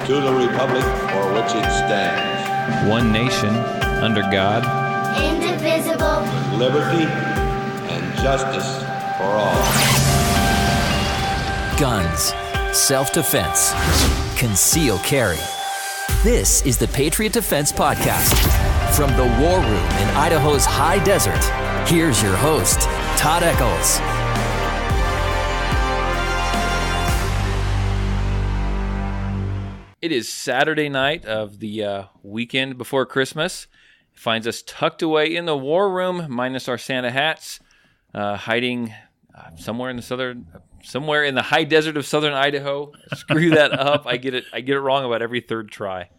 to the republic for which it stands, one nation, under God, indivisible, with liberty and justice for all. Guns, self-defense, concealed carry. This is the Patriot Defense Podcast. From the war room in Idaho's high desert, here's your host, Todd Eccles. It is Saturday night of the weekend before Christmas. It finds us tucked away in the war room, minus our Santa hats, hiding somewhere in the high desert of southern Idaho. Screw that up. I get it wrong about every third try.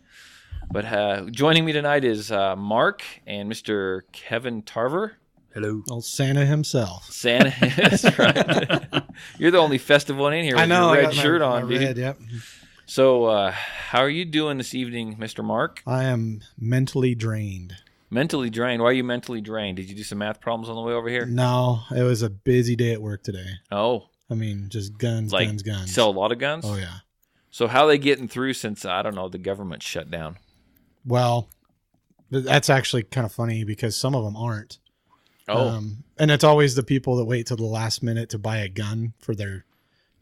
But joining me tonight is Mark and Mr. Kevin Tarver. Hello. Old Santa himself. Santa, that's right. You're the only festive one in here with your red shirt on, dude. Red, yep. So, how are you doing this evening, Mr. Mark? I am mentally drained. Mentally drained? Why are you mentally drained? Did you do some math problems on the way over here? No, it was a busy day at work today. Oh. I mean, just guns. Sell a lot of guns? Oh, yeah. So how are they getting through since, I don't know, the government shut down? Well, that's actually kind of funny because some of them aren't. Oh. And it's always the people that wait till the last minute to buy a gun for their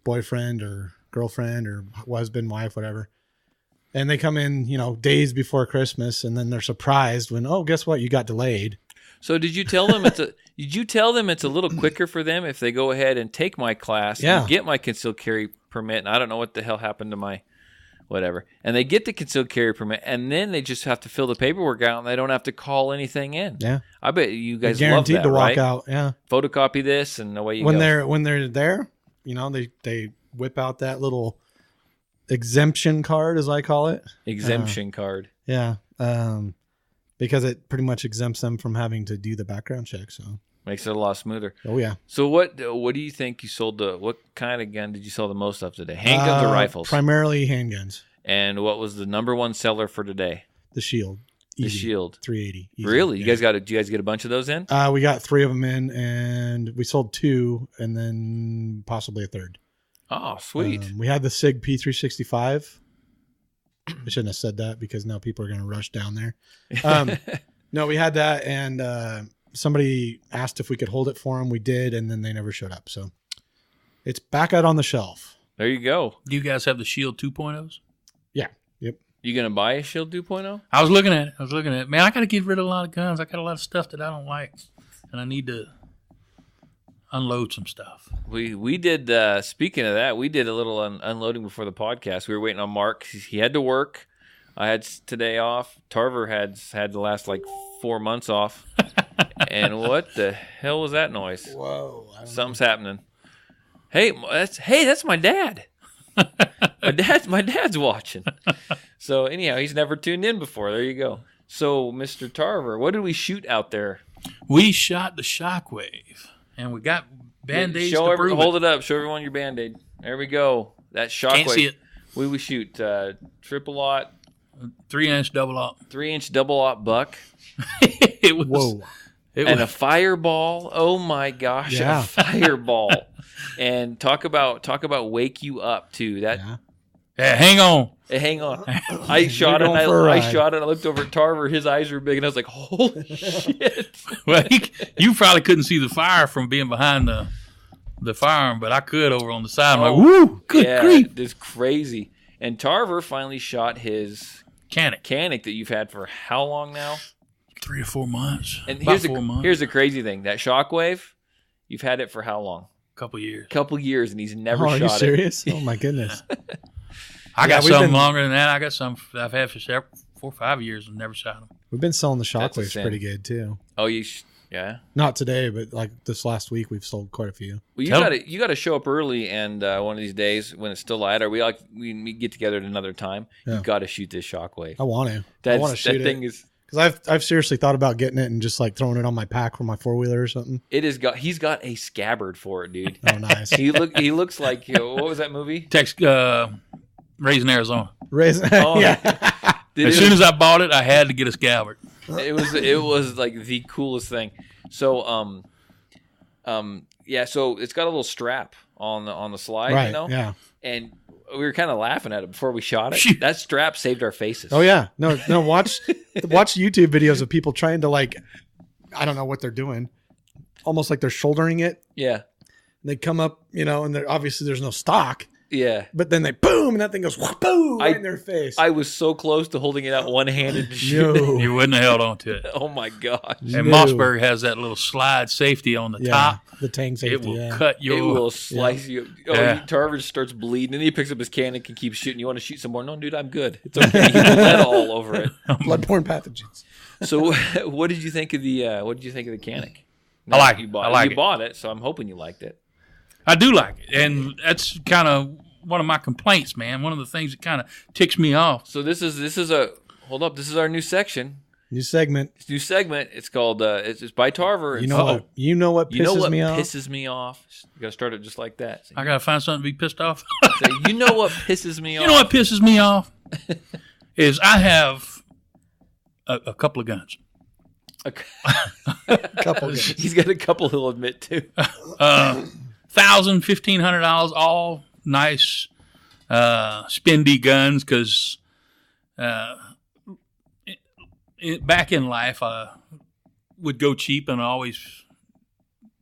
boyfriend or girlfriend or husband, wife, whatever. And they come in, days before Christmas, and then they're surprised when, oh, guess what? You got delayed. So did you tell them it's a little quicker for them if they go ahead and take my class and get my concealed carry permit? And I don't know what the hell happened to my whatever. And they get the concealed carry permit, and then they just have to fill the paperwork out, and they don't have to call anything in. Yeah, I bet you guys they're love that, guaranteed to walk right? out. Yeah, photocopy this, and away you go. When they're there, they whip out that little exemption card, as I call it. Exemption card. Yeah. Because it pretty much exempts them from having to do the background check. So makes it a lot smoother. Oh, yeah. So what do you think you sold what kind of gun did you sell the most of today? Handguns or rifles? Primarily handguns. And what was the number one seller for today? The Shield. The Easy. Shield. 380. Easy. Really? Yeah. Did you guys get a bunch of those in? We got 3 of them in, and we sold 2, and then possibly a third. Oh, sweet. We had the SIG P365. I shouldn't have said that because now people are going to rush down there. No, we had that, and somebody asked if we could hold it for them. We did, and then they never showed up. So it's back out on the shelf. There you go. Do you guys have the Shield 2.0s? Yeah. Yep. You going to buy a Shield 2.0? I was looking at it. Man, I got to get rid of a lot of guns. I got a lot of stuff that I don't like, and I need to unload some stuff. We did, speaking of that, we did a little unloading before the podcast. We were waiting on Mark. He had to work. I had today off. Tarver had the last 4 months off. And what the hell was that noise? Whoa. Something's happening. Hey, that's my dad. my dad's watching. So anyhow, he's never tuned in before. There you go. So Mr. Tarver, what did we shoot out there? We shot the shockwave. And we got Band-Aids to prove Hold it up. Show everyone your Band-Aid. There we go. That shockwave. Can't see it. We shoot triple-aught. 3-inch double-aught. 3-inch double-aught buck. It was. Whoa. A fireball. Oh, my gosh. Yeah. A fireball. And talk about wake you up, too. That. Yeah. Yeah, hang on. Hey, hang on. I shot it. I looked over at Tarver. His eyes were big, and I was like, "Holy shit!" Well, you probably couldn't see the fire from being behind the firearm, but I could over on the side. I'm like, "Woo! Good grief!" It's crazy. And Tarver finally shot his Canik that you've had for how long now? 3 or 4 months. And About 4 months. Here's the crazy thing: that shockwave, you've had it for how long? Couple years, and he's never shot it. Are you serious? Oh my goodness. I got some longer than that. I got some I've had for 4 or 5 years and never shot them. We've been selling the That's a shockwaves sin. pretty good too. Oh, yeah. Not today, but this last week we've sold quite a few. Well, you got to show up early, and one of these days when it's still light, or we get together at another time. Yeah. You've got to shoot this shockwave. I want to. I want to shoot that thing is. Because I've seriously thought about getting it and just throwing it on my pack for my 4-wheeler or something. He's got a scabbard for it, dude. Oh, nice. He looks like what was that movie? Raising Arizona. Oh, yeah. As soon as I bought it, I had to get a scabbard. It was like the coolest thing. So so it's got a little strap on the slide, Right, you know? yeah. And we were kind of laughing at it before we shot it. That strap saved our faces. Oh yeah, no. Watch YouTube videos of people trying to like, I don't know what they're doing, almost like they're shouldering it. Yeah. They come up, and obviously there's no stock. Yeah. But then they boom, and that thing goes boom right in their face. I was so close to holding it out one-handed to shoot No. it. You wouldn't have held on to it. Oh my gosh. And No. Mossberg has that little slide safety on the top. The tang safety. It will yeah. cut your. It will slice you. Oh, Yeah. Tarver just starts bleeding, and he picks up his Canik and keeps shooting. You want to shoot some more? No, dude, I'm good. It's okay. He put lead all over it. Bloodborne pathogens. So, what did you think of the Canik? I like it. You bought I like You it. bought it, so I'm hoping you liked it. I do like it, and that's kind of one of my complaints, man. One of the things that kind of ticks me off. So this is a hold up. This is our new section. New segment. This new segment. It's called it's by Tarver. You know what? You know what pisses me off? You gotta start it just like that. So I gotta find something to be pissed off. say, you know what pisses me off? You know what pisses me off is I have a couple of guns. Couple guys. He's got a couple he'll admit to. $1,500, all nice, spendy guns. Because back in life, I would go cheap and always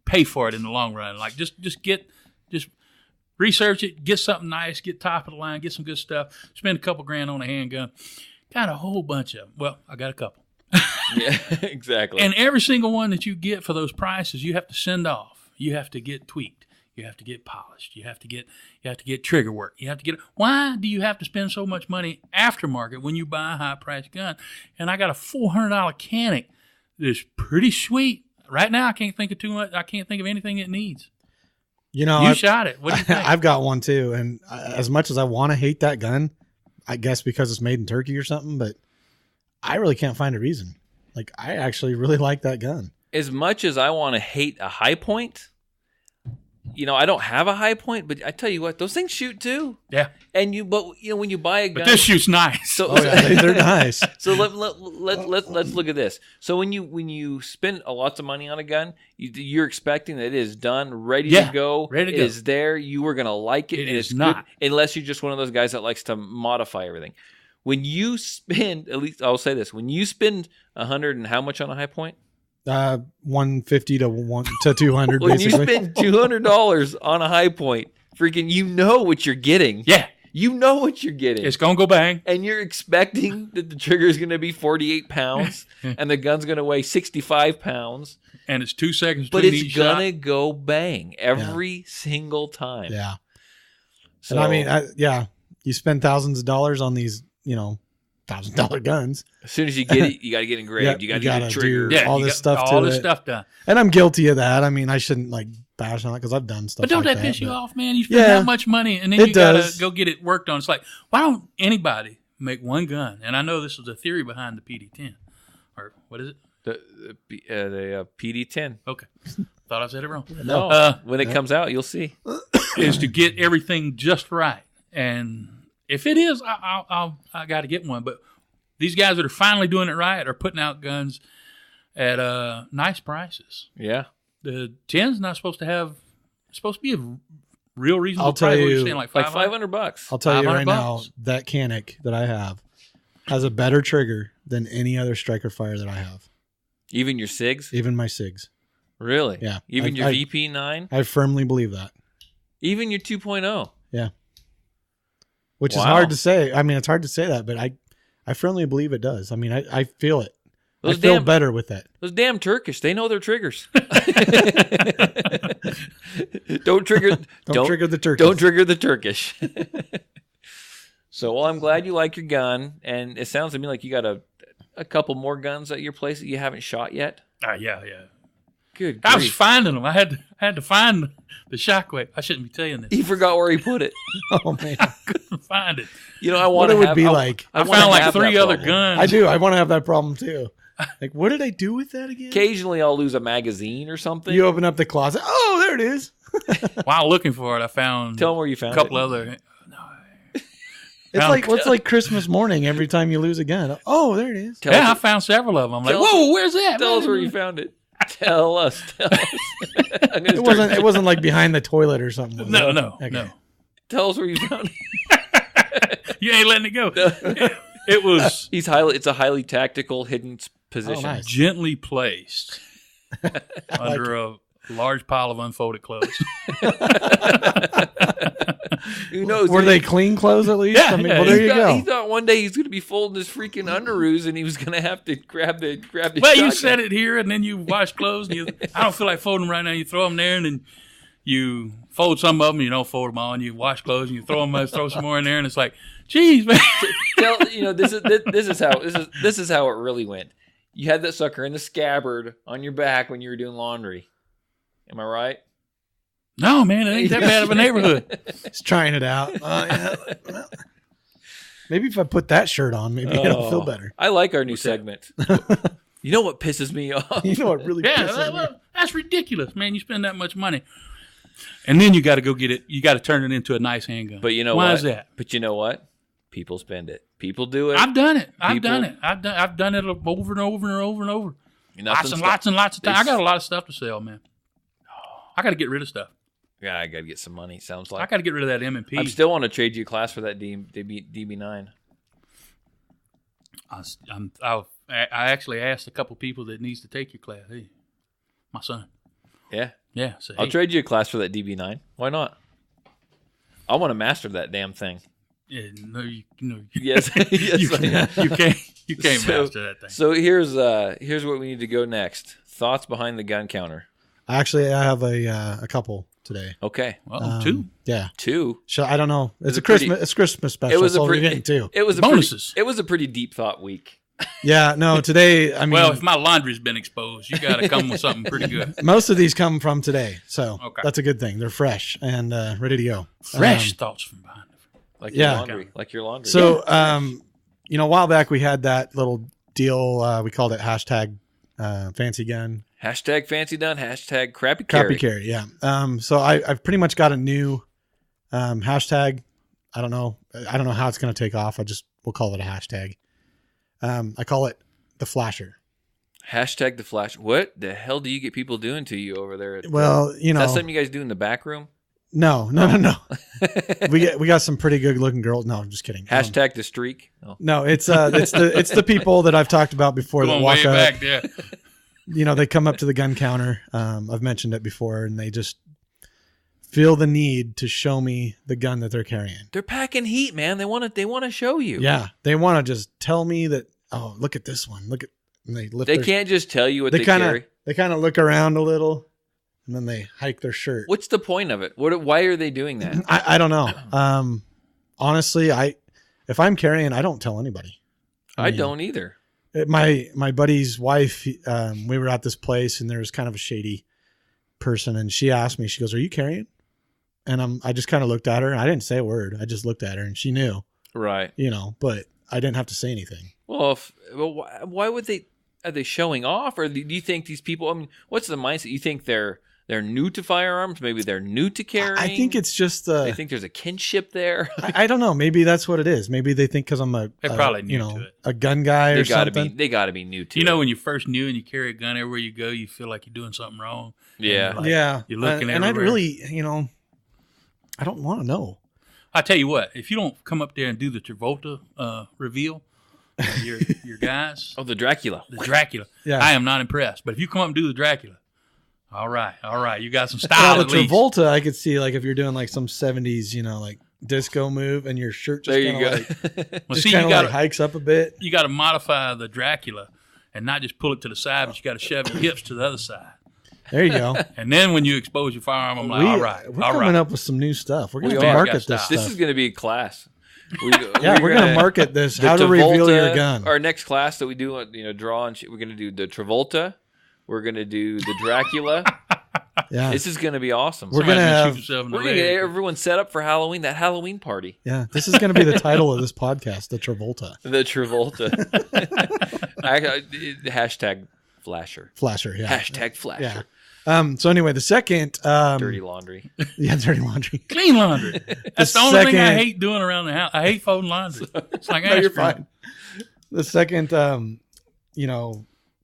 pay for it in the long run. Like just research it, get something nice, get top of the line, get some good stuff. Spend a couple grand on a handgun. Got a whole bunch of them. Well, I got a couple. Yeah, exactly. And every single one that you get for those prices, you have to send off. You have to get tweaked. You have to get polished. You have to get trigger work. You have to get. Why do you have to spend so much money aftermarket when you buy a high priced gun? And I got a $400 Canik that's pretty sweet. Right now, I can't think of too much. I can't think of anything it needs. You know, You shot it. What do you think? I've got one too, and as much as I want to hate that gun, I guess because it's made in Turkey or something, but I really can't find a reason. Like, I actually really like that gun. As much as I want to hate a high point, I don't have a high point, but I tell you what, those things shoot too. Yeah. And when you buy a gun, But this shoots nice. so They're nice. So let's look at this. So when you spend lots of money on a gun, you're expecting that it is done, ready to go. Ready to It go. is there. You are going to like it. It and is it's not. good, unless you're just one of those guys that likes to modify everything. When you spend, at least I'll say this: when you spend $100 and how much on a high point? 150 to 200. When basically. you spend $200 on a high point, freaking, you know what you're getting. Yeah. You know what you're getting. It's going to go bang. And you're expecting that the trigger is going to be 48 pounds and the gun's going to weigh 65 pounds. And it's 2 seconds But between it's each going shot. to go bang every single time. Yeah. So, And I mean, you spend thousands of dollars on these, $1,000 guns. as soon as you get it, you got to get engraved. Yeah, you got to you get gotta a trigger. do- Yeah, all you this got stuff all to this it. stuff done. And I'm guilty of that. I mean, I shouldn't bash on it because I've done stuff. But don't like that piss you but- off, man? You spend Yeah. that much money and then It you got does. to go get it worked on. It's like, why don't anybody make one gun? And I know this was a theory behind the PD-10. Or what is it? The PD-10. Okay. Thought I said it wrong. No, when it comes out, you'll see. Is to get everything just right. And if it is, I got to get one. But these guys that are finally doing it right are putting out guns at nice prices. Yeah. The 10's not supposed to have. It's supposed to be a real reasonable I'll tell price. What are you- saying, like Like $500? $500. I'll tell you right now, $500. that Canik that I have has a better trigger than any other striker fire that I have. Even your SIGs? Even my SIGs. Really? Yeah. Even your I- VP9? I firmly believe that. Even your 2.0? Yeah. Which is Wow. hard to say. I mean, it's hard to say that, but I firmly believe it does. I mean, I feel it. Those I feel damn- better with that. Those damn Turkish, they know their triggers. Don't trigger Don't trigger the turkey. Don't trigger the Turkish. So, well, I'm glad you like your gun, and it sounds to me like you got a couple more guns at your place that you haven't shot yet. Yeah. Good I was grief. finding them. I had to find the shockwave. I shouldn't be telling this. He forgot where he put it. Oh man, Couldn't find it. You know, I what want it to would have, be I- like. I wanna found like have 3 that other problem. guns. I do. I want to have that problem too. Like, what did I do with that again? Occasionally, I'll lose a magazine or something. You open up the closet. Oh, there it is. While looking for it, I found Tell him where you a found couple it. other. It's like Christmas morning every time you lose a gun. Oh, there it is. Tell Yeah, I us, found several of them. I'm like, Tell us- whoa, where's that? tell us where you found it. Tell us. I'm gonna It wasn't like behind the toilet or something. was No, it? no, Okay. no. Tell us where you found it. You ain't letting it go. It was It's a highly tactical hidden position. nice. gently placed under a large pile of unfolded clothes. Who knows? Were they clean clothes at least? Yeah, I mean, yeah, well, there He you go. thought one day he's going to be folding his freaking underoos and he was going to have to grab the Well, you shotgun. set it here, and then you wash clothes. And I don't feel like folding them right now. You throw them there, and then you fold some of them. You don't fold them all, and you wash clothes, and you throw them, throw some more in there, and it's like, geez, man. This is how it really went. You had that sucker in the scabbard on your back when you were doing laundry. Am I right? No, man, it ain't that bad of a neighborhood. He's trying it out. Yeah. Maybe if I put that shirt on, maybe it'll feel better. I like our new segment. You know what pisses me off? You know what really Yeah, pisses me? that's ridiculous, man. You spend that much money, and then you got to go get it. You got to turn it into a nice handgun. But you know why what? is that? But you know what? People spend it. People do it. I've done it. I've People- done it. I've done it over and over and over and over. Nothing Lots and stop- lots and lots of time. I It's- got a lot of stuff to sell, man. I got to get rid of stuff. Yeah, I got to get some money. Sounds I like. got to get rid of that M&P. I still want to trade you a class for that DB9. I actually asked a couple people that needs to take your class. Hey, my son. Yeah. Yeah. So, I'll hey, trade you a class for that DB9. Why not? I want to master that damn thing. yeah, no, you Yes. Yes. you can't So- master that thing. So here's what we need to go next. Thoughts behind the gun counter. Actually, I have a couple today. Okay. Well, two. Yeah. 2. So I don't know. It's a a Christmas. pretty- It's Christmas special. So we're getting two. It was a Bonuses. It was a pretty deep thought week. Yeah. No. Today. I mean, Well, if my laundry's been exposed, you got to come with something pretty good. most of these come from today, so Okay. that's a good thing. They're fresh and ready to go. Fresh thoughts from behind. Like Yeah. your laundry. Like your laundry. So, a while back we had that little deal. We called it hashtag fancy gun. Hashtag fancy done. Hashtag crappy carry. Crappy carry, yeah. So I've pretty much got a new hashtag. I don't know how it's going to take off. We'll call it a hashtag. I call it the flasher. Hashtag the flash. What the hell do you get people doing to you over there? Well, Is that something you guys do in the back room? no. we got some pretty good looking girls. No, I'm just kidding. Hashtag the streak. Oh. No, it's the people that I've talked about before that Going walk way up. back there. They come up to the gun counter. I've mentioned it before, and they just feel the need to show me the gun that they're carrying. They're packing heat, man. They want to show you. Yeah, they want to just tell me that. Oh, look at this one. Look at, and they lift. They their, can't just tell you what they kind carry. of they kind of look around a little, and then they hike their shirt. What's the point of it? Why are they doing that? I don't know. Honestly, if I'm carrying, I don't tell anybody. I mean, don't either. My buddy's wife, we were at this place and there was kind of a shady person, and she asked me, she goes, "Are you carrying?" And I just kind of looked at her. I didn't say a word. I just looked at her, and she knew, Right. but I didn't have to say anything. Well, why would they? Are they showing off, or do you think these people? I mean, what's the mindset? You think they're new to firearms? Maybe they're new to carrying. I think it's just They think there's a kinship there. I don't know. Maybe that's what it is. Maybe they think because I'm They're probably new to it. a gun guy or They gotta something. be new to. You it. know, when you're first new and you carry a gun everywhere you go, you feel like you're doing something wrong. Yeah. And Yeah, you're looking and I everywhere. really, I don't want to know. I tell you what, if you don't come up there and do the Travolta reveal, your guys, Oh, the Dracula. the Dracula, Yeah. I am not impressed. But if you come up and do the Dracula, all right, you got some style Well, at the least. Travolta, I could see like if you're doing like some 70s, like disco move, and your shirt just There you kind go. of like Well, just see, kind you of got like hikes up a bit. you got to modify the Dracula and not just pull it to the side, but you got to shove your hips to the other side. There you go. And then when you expose your firearm, I'm like, We're coming up with some new stuff. We're going We to are. market Got this style. stuff. This is going to be a class. Yeah, we're gonna market this. How to reveal your gun. Our next class that we do, draw and we're going to do the Travolta. We're going to do the Dracula. Yeah, This is going to be awesome. We're Somebody's gonna shoot have- themselves in the We're going to leg. get everyone set up for Halloween. That Halloween party. yeah. This is going to be the title of this podcast, the Travolta The Travolta. Hashtag flasher. flasher. Yeah, Hashtag flasher. yeah. So anyway, the second, Dirty laundry. yeah, dirty laundry. Clean laundry. That's the only thing I second- hate doing around the house. I hate folding laundry. It's like No, you're ice cream. fine. The second,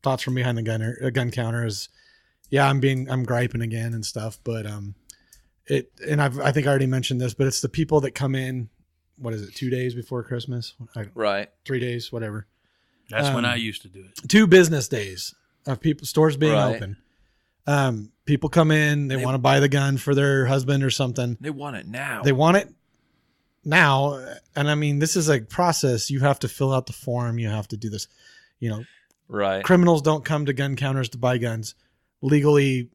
thoughts from behind the gun counter is, yeah, I'm griping again and stuff, but I think I already mentioned this, but it's the people that come in, what is it, 2 days before Christmas? Right. 3 days, whatever. That's when I used to do it. 2 business days of stores being Right. open. People come in, they want to buy the gun for their husband or something. They want it now. They want it now. And I mean, this is a process. You have to fill out the form. You have to do this. Right. Criminals don't come to gun counters to buy guns. Legally,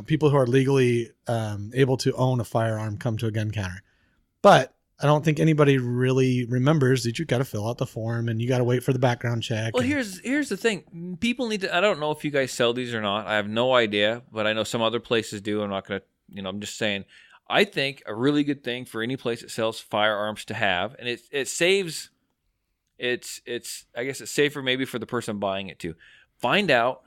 people who are legally able to own a firearm come to a gun counter. But I don't think anybody really remembers that you got to fill out the form and you got to wait for the background check. Well, here's the thing. People need to. I don't know if you guys sell these or not. I have no idea, but I know some other places do. I'm not gonna. I'm just saying. I think a really good thing for any place that sells firearms to have, and it saves. It's I guess it's safer maybe for the person buying it too. Find out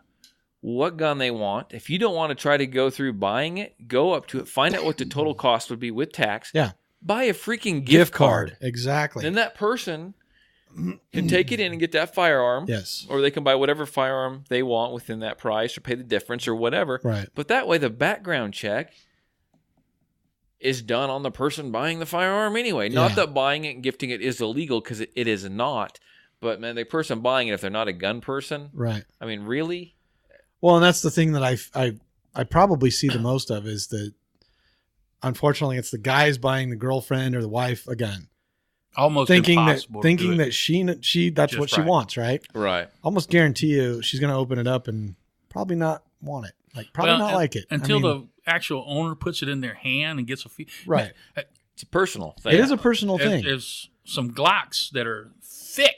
what gun they want. If you don't want to try to go through buying it, go up to it. Find out what the total cost would be with tax. Yeah. Buy a freaking gift card. Exactly. Then that person can take it in and get that firearm. Yes. Or they can buy whatever firearm they want within that price or pay the difference or whatever. Right. But that way the background check is done on the person buying the firearm anyway. Not Yeah. that buying it and gifting it is illegal, because it is not. But, man, the person buying it, if they're not a gun person, Right. I mean, really? Well, and that's the thing that I probably see the most of is that, unfortunately, it's the guys buying the girlfriend or the wife a gun, Almost thinking impossible to do it. that she that's Just what she right. wants, right? Right. Almost guarantee you she's going to open it up and probably not want it, probably not like it until the actual owner puts it in their hand and gets a fee. Right. It's a personal thing. It is a personal thing. There's some Glocks that are thick,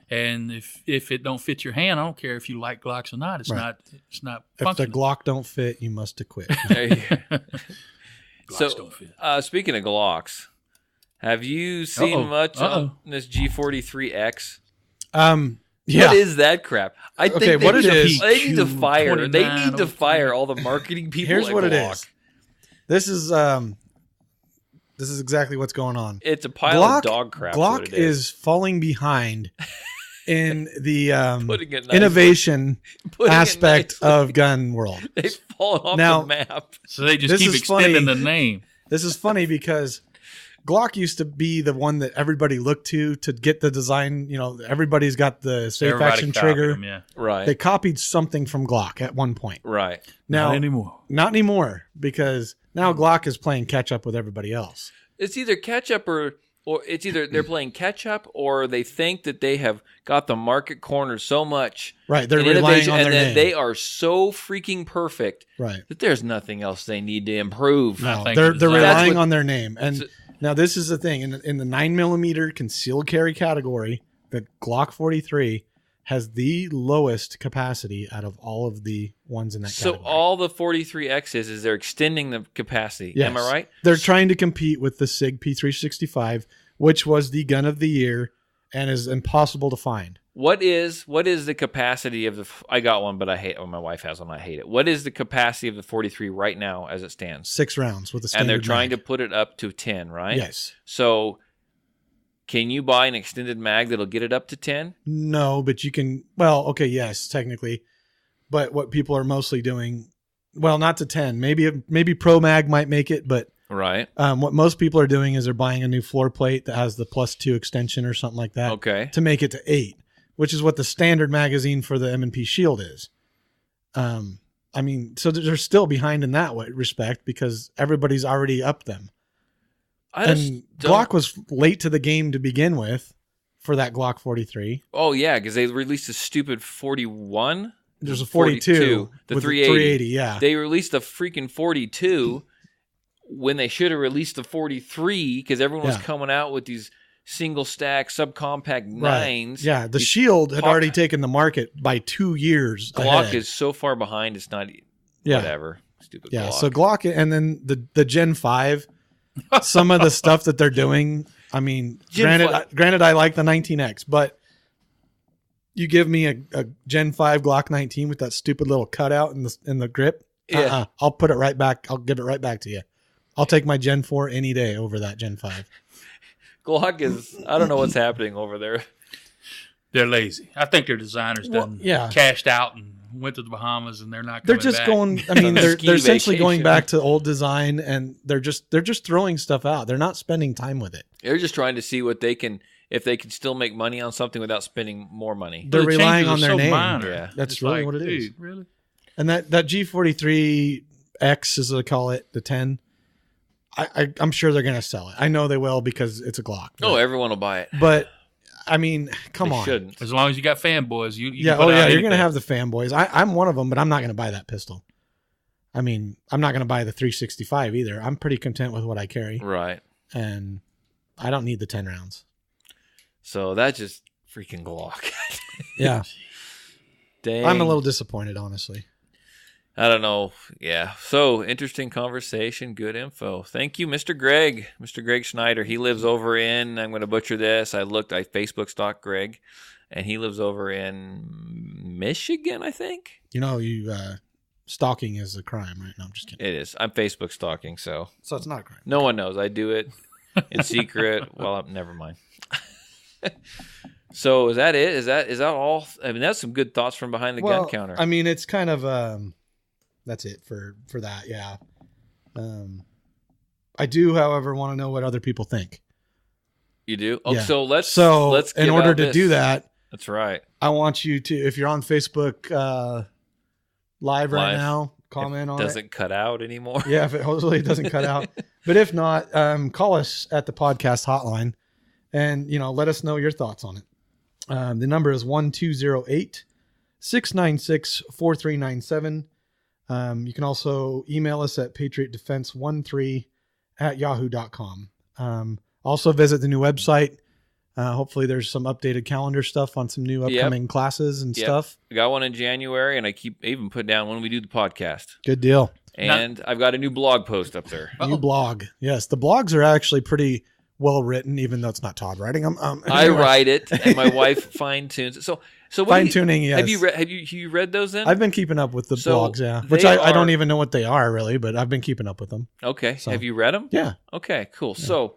and if it don't fit your hand, I don't care if you like Glocks or not. It's Right. not. It's not If the functional. Glock don't fit, you must acquit. There you go. Glocks don't fit. Speaking of Glocks, have you seen Uh-oh. much Uh-oh. on this G43X? Yeah. What is that crap? I think Okay, they what it need to- is- They need to fire. They 29, need to fire all the marketing people. Here's at what it Glock. is. This is exactly what's going on. It's a pile of dog crap. is what Glock it is falling behind in the Putting it nicely. innovation Putting it aspect nicely. of gun world. They've fallen off Now- the map. So they just This keep is extending funny. the name. This is funny because Glock used to be the one that everybody looked to get the design. Everybody's got the safe Everybody action copied trigger. them, yeah. Right. They copied something from Glock at one point. Right. Now, Not anymore. not anymore, because now Glock is playing catch up with everybody else. It's either catch up or it's either they're playing catch up or they think that they have got the market cornered so much. Right. They're in relying innovation, on and their then name. they are so freaking perfect Right. that there's nothing else they need to improve. No. No, think they're it's they're that. relying That's what- on their name. And So- now this is the thing in the 9mm concealed carry category, the Glock 43 has the lowest capacity out of all of the ones in that So category. all the 43X is they're extending the capacity. Yes. Am I right? They're trying to compete with the SIG P365, which was the gun of the year and is impossible to find. What is the capacity of the? I got one, but I hate. Oh, my wife has one. I hate it. What is the capacity of the 43 right now as it stands? 6 rounds with a standard And they're trying mag. to put it up to 10, right? Yes. So, can you buy an extended mag that'll get it up to 10? No, but you can. Well, okay, yes, technically, but what people are mostly doing, well, not to 10. Maybe Pro Mag might make it, but Right. what most people are doing is they're buying a new floor plate that has the +2 extension or something like that. Okay. To make it to 8, which is what the standard magazine for the M&P Shield is. I mean, so they're still behind in that respect because everybody's already up them. And Glock was late to the game to begin with for that Glock 43. Oh yeah, because they released a stupid 41. There's a 42, the with 380. yeah. They released the freaking 42 when they should have released the 43 because everyone was Yeah. coming out with these single stack subcompact nines. Yeah, the These Shield had pop- already taken the market by 2 years. Glock ahead. is so far behind. It's not Yeah. whatever. Stupid Yeah, Glock. so Glock, and then the Gen 5, some of the stuff that they're doing, I mean, Gen granted, I like the 19X, but you give me a Gen 5 Glock 19 with that stupid little cutout in the grip, Yeah. I'll put it right back. I'll give it right back to you. I'll take my Gen 4 any day over that Gen 5. Glock is. I don't know what's happening over there. They're lazy. I think their designers Well, done yeah. cashed out and went to the Bahamas and they're not They're coming just back. going. I mean, they're ski essentially going vacation. back to old design, and they're just throwing stuff out. They're not spending time with it. They're just trying to see what they can, if they can still make money on something without spending more money. They're The relying changes on are their so name. minor. Yeah. That's It's really like, what it is. dude, really? And that G43X, as they call it, the 10. I'm sure they're going to sell it. I know they will because it's a Glock. Oh, everyone will buy it. But I mean, come They on. shouldn't. As long as you got fanboys, you Yeah. can put Oh, out yeah. You're anything. going to have the fanboys. I'm one of them, but I'm not going to buy that pistol. I mean, I'm not going to buy the 365 either. I'm pretty content with what I carry, Right. and I don't need the 10 rounds. So that's just freaking Glock. Yeah. Dang. I'm a little disappointed, honestly. I don't know. Yeah. So interesting conversation. Good info. Thank you, Mr. Greg. Mr. Greg Schneider. He lives over in, I'm going to butcher this. I Facebook stalked Greg, and he lives over in Michigan, I think. You know, stalking is a crime, right? No, I'm just kidding. It is. I'm Facebook stalking, so So it's not a crime. no one knows. I do it in secret. Well, never mind. So is that it? Is that all? I mean, that's some good thoughts from behind the gun counter. I mean, it's kind of that's it for that. Yeah. I do, however, want to know what other people think. You do? Oh, Yeah. so let's in give order out to this. do that, That's right. I want you to, if you're on Facebook live right Live. now, comment on it. Doesn't cut out anymore. Yeah, if it hopefully it doesn't cut out. But if not, call us at the podcast hotline and, let us know your thoughts on it. The number is 1208-696-4397. You can also email us at patriotdefense13@yahoo.com. Also visit the new website. Hopefully there's some updated calendar stuff on some new upcoming classes and stuff. I got one in January, and I even put down when we do the podcast. Good deal. And I've got a new blog post up there. New blog. Yes, the blogs are actually pretty well written, even though it's not Todd writing them. I write it, and my wife fine tunes it. So what Fine tuning. Yes. Have you read those then? I've been keeping up with the So blogs, yeah. they Which I don't are- even know what they are really, but I've been keeping up with them. Okay. So- Have you read them? Yeah. Okay. Cool. So,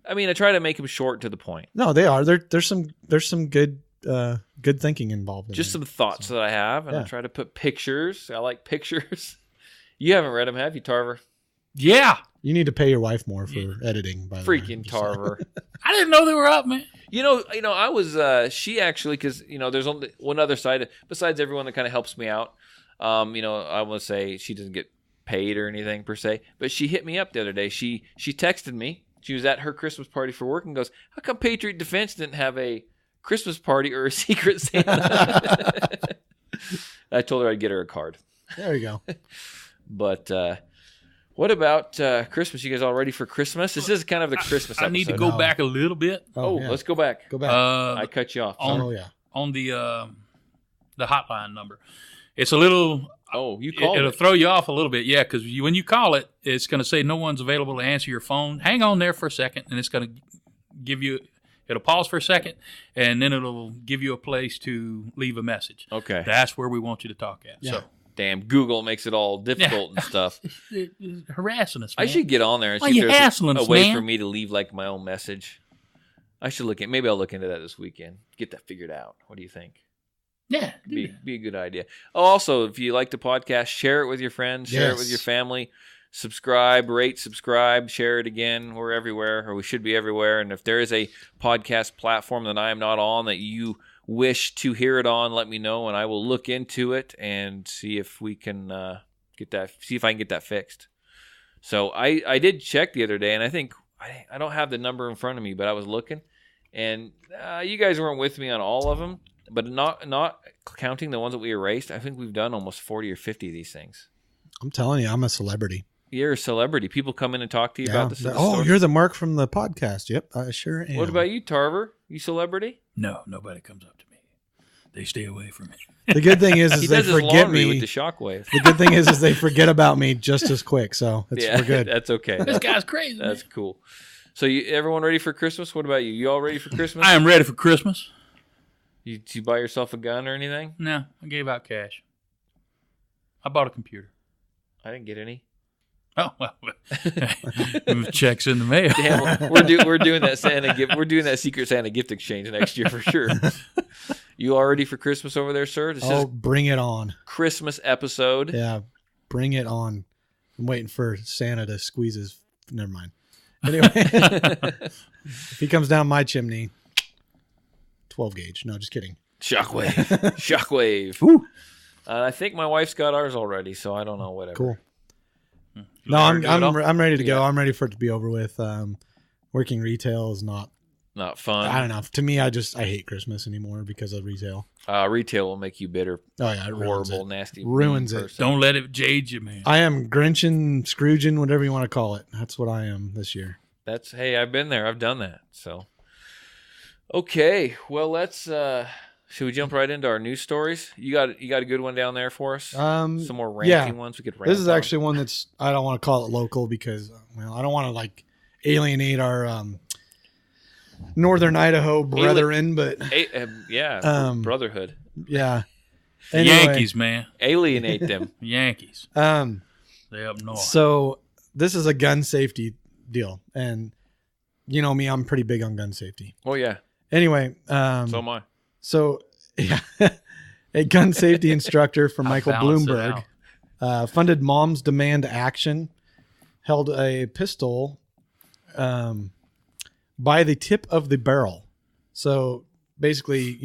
I mean, I try to make them short to the point. No, they are. There's some good thinking involved in Just them. some thoughts that I have, and I Yeah. try to put pictures. I like pictures. You haven't read them, have you, Tarver? Yeah. You need to pay your wife more for editing, by the way. Freaking Just saying. Tarver. I didn't know they were up, man. I was, she actually, because, there's only one other side, besides everyone that kind of helps me out. I want to say she doesn't get paid or anything per se, but she hit me up the other day. She texted me. She was at her Christmas party for work and goes, how come Patriot Defense didn't have a Christmas party or a Secret Santa? I told her I'd get her a card. There you go. But what about Christmas? You guys all ready for Christmas? This is kind of the Christmas episode. I need to go back a little bit Oh, yeah. let's go back. Go back. I cut you off. oh, yeah. on the hotline number. It's a little. Oh, you called It'll it. throw you off a little bit, yeah, because when you call it, it's going to say no one's available to answer your phone. Hang on there for a second, and it's going to give you. It'll pause for a second, and then it'll give you a place to leave a message. Okay. That's where we want you to talk at. Yeah. So Damn, Google makes it all difficult and stuff. it's harassing us, I man. should get on there and Why see if you there's hassling a us, way man? for me to leave like my own message. Maybe I'll look into that this weekend. Get that figured out. What do you think? Yeah. do Be that. a good idea. Oh, also, if you like the podcast, share it with your friends, share it with Yes. your family, subscribe, share it again. We're everywhere, or we should be everywhere. And if there is a podcast platform that I am not on that you wish to hear it on, let me know, and I will look into it and see if we can see if I can get that fixed. So I did check the other day, and I think I don't have the number in front of me, but I was looking, and you guys weren't with me on all of them. But not counting the ones that we erased, I think we've done almost 40 or 50 of these things. I'm telling you, I'm a celebrity. You're a celebrity. People come in and talk to you about this. You're the Mark from the podcast. Yep, I sure am. What about you, Tarver? You celebrity? No, nobody comes up to me. They stay away from me. The good thing is He they does his forget laundry me. with the shockwave. The good thing is they forget about me just as quick. So we're good. That's okay. This guy's crazy. That's man. cool. So everyone ready for Christmas? What about you? You all ready for Christmas? I am ready for Christmas. Did you buy yourself a gun or anything? No, I gave out cash. I bought a computer. I didn't get any. Oh well, checks in the mail. Damn, we're doing that Santa gift. We're doing that Secret Santa gift exchange next year for sure. You all ready for Christmas over there, sir? This is bring it on. Christmas episode. Yeah, bring it on. I'm waiting for Santa to squeeze his. Never mind. Anyway, if he comes down my chimney, 12 gauge. No, just kidding. Shockwave. Shockwave. Woo. I think my wife's got ours already, so I don't know. Whatever. Cool. No, I'm ready to go. I'm ready for it to be over with. Working retail is not fun. I don't know. To me, I hate Christmas anymore because of retail. Retail will make you bitter. Oh yeah, it horrible, nasty, ruins mean it. person. Don't let it jade you, man. I am Grinchin', Scroogin', whatever you want to call it. That's what I am this year. Hey, I've been there. I've done that. So, okay. Well, let's. Should we jump right into our news stories? You got a good one down there for us? Some more ranting ones we could rant This is on. actually one that's, I don't want to call it local because, I don't want to like alienate our Northern Idaho brethren, but brotherhood. Yeah. Anyway, Yankees, man. Alienate them. Yankees. They up north. So this is a gun safety deal. And you know me, I'm pretty big on gun safety. Oh, yeah. Anyway. So am I. So, yeah, a gun safety instructor from Michael Bloomberg funded Moms Demand Action, held a pistol by the tip of the barrel. So basically,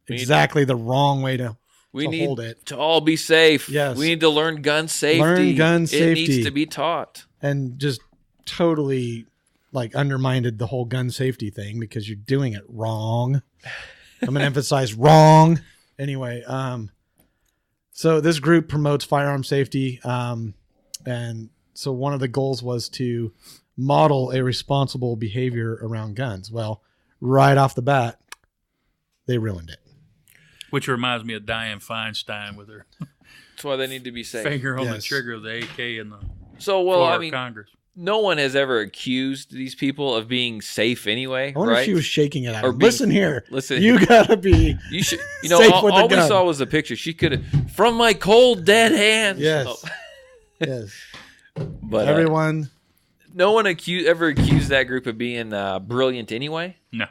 exactly the wrong way to hold it. To all be safe. Yes. We need to learn gun safety. It needs to be taught. And just totally undermined the whole gun safety thing because you're doing it wrong. I'm going to emphasize wrong. Anyway, so this group promotes firearm safety. And so one of the goals was to model a responsible behavior around guns. Well, right off the bat, they ruined it. Which reminds me of Dianne Feinstein with her That's why they need to be safe. finger on the trigger of the AK in the Congress. No one has ever accused these people of being safe anyway. I wonder right? if she was shaking it at Or him. Listen, you gotta be. You should. safe with all the we gun. saw was the picture. She could have from my cold dead hands. Yes, Oh. yes. But Everyone. No one ever accused that group of being brilliant anyway. No.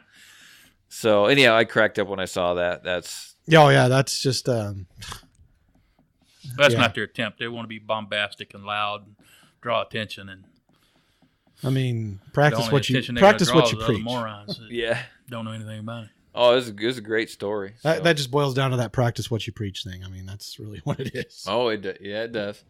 So anyhow, I cracked up when I saw that. That's That's just. That's not their attempt. They want to be bombastic and loud, and draw attention, and practice what you preach. Morons that don't know anything about it. Oh, it was a great story. That just boils down to that practice what you preach thing. That's really what it is. Oh, it does.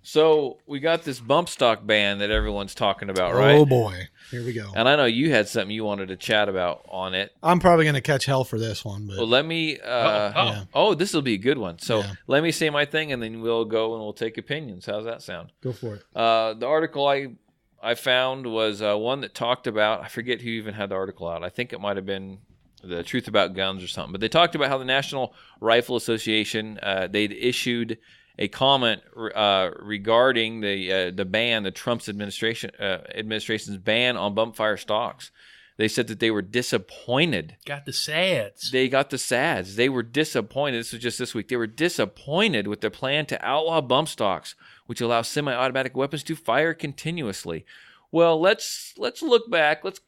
So we got this bump stock ban that everyone's talking about, right? Oh boy, here we go. And I know you had something you wanted to chat about on it. I'm probably going to catch hell for this one, but Well, let me. This will be a good one. So let me say my thing, and then we'll go and we'll take opinions. How's that sound? Go for it. The article I found was one that talked about. I forget who even had the article out. I think it might have been The Truth About Guns or something. But they talked about how the National Rifle Association they'd issued a comment regarding the ban, the Trump's administration's ban on bump fire stocks. They said that they were disappointed. Got the sads. They got the sads. They were disappointed. This was just this week. They were disappointed with the plan to outlaw bump stocks, which allow semi-automatic weapons to fire continuously. Well, let's look back. Let's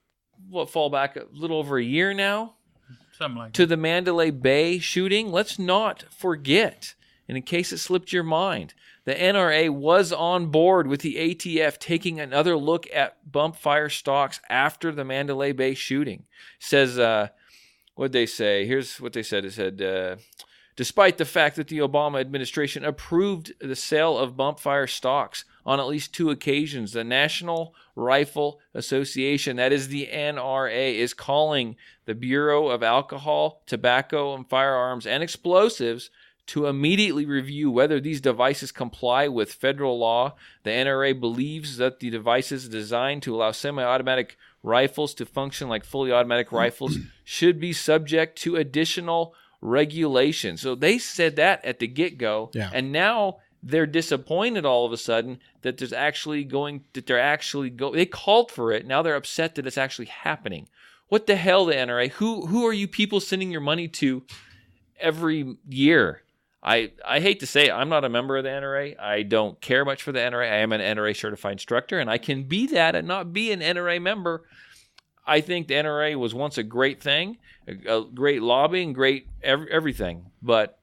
fall back a little over a year now. Something like to the Mandalay Bay shooting. Let's not forget. And in case it slipped your mind, the NRA was on board with the ATF taking another look at bump fire stocks after the Mandalay Bay shooting. Says, what'd they say? Here's what they said. It said, despite the fact that the Obama administration approved the sale of bump fire stocks on at least 2 occasions, the National Rifle Association, that is the NRA, is calling the Bureau of Alcohol, Tobacco, and Firearms and Explosives to immediately review whether these devices comply with federal law. The NRA believes that the devices designed to allow semi-automatic rifles to function like fully automatic rifles should be subject to additional regulation. So they said that at the get-go, and now they're disappointed all of a sudden that they called for it. Now they're upset that it's actually happening. What the hell, the NRA? Who are you people sending your money to every year? I hate to say it, I'm not a member of the NRA. I don't care much for the NRA. I am an NRA certified instructor, and I can be that and not be an NRA member. I think the NRA was once a great thing, a great lobbying, great everything. But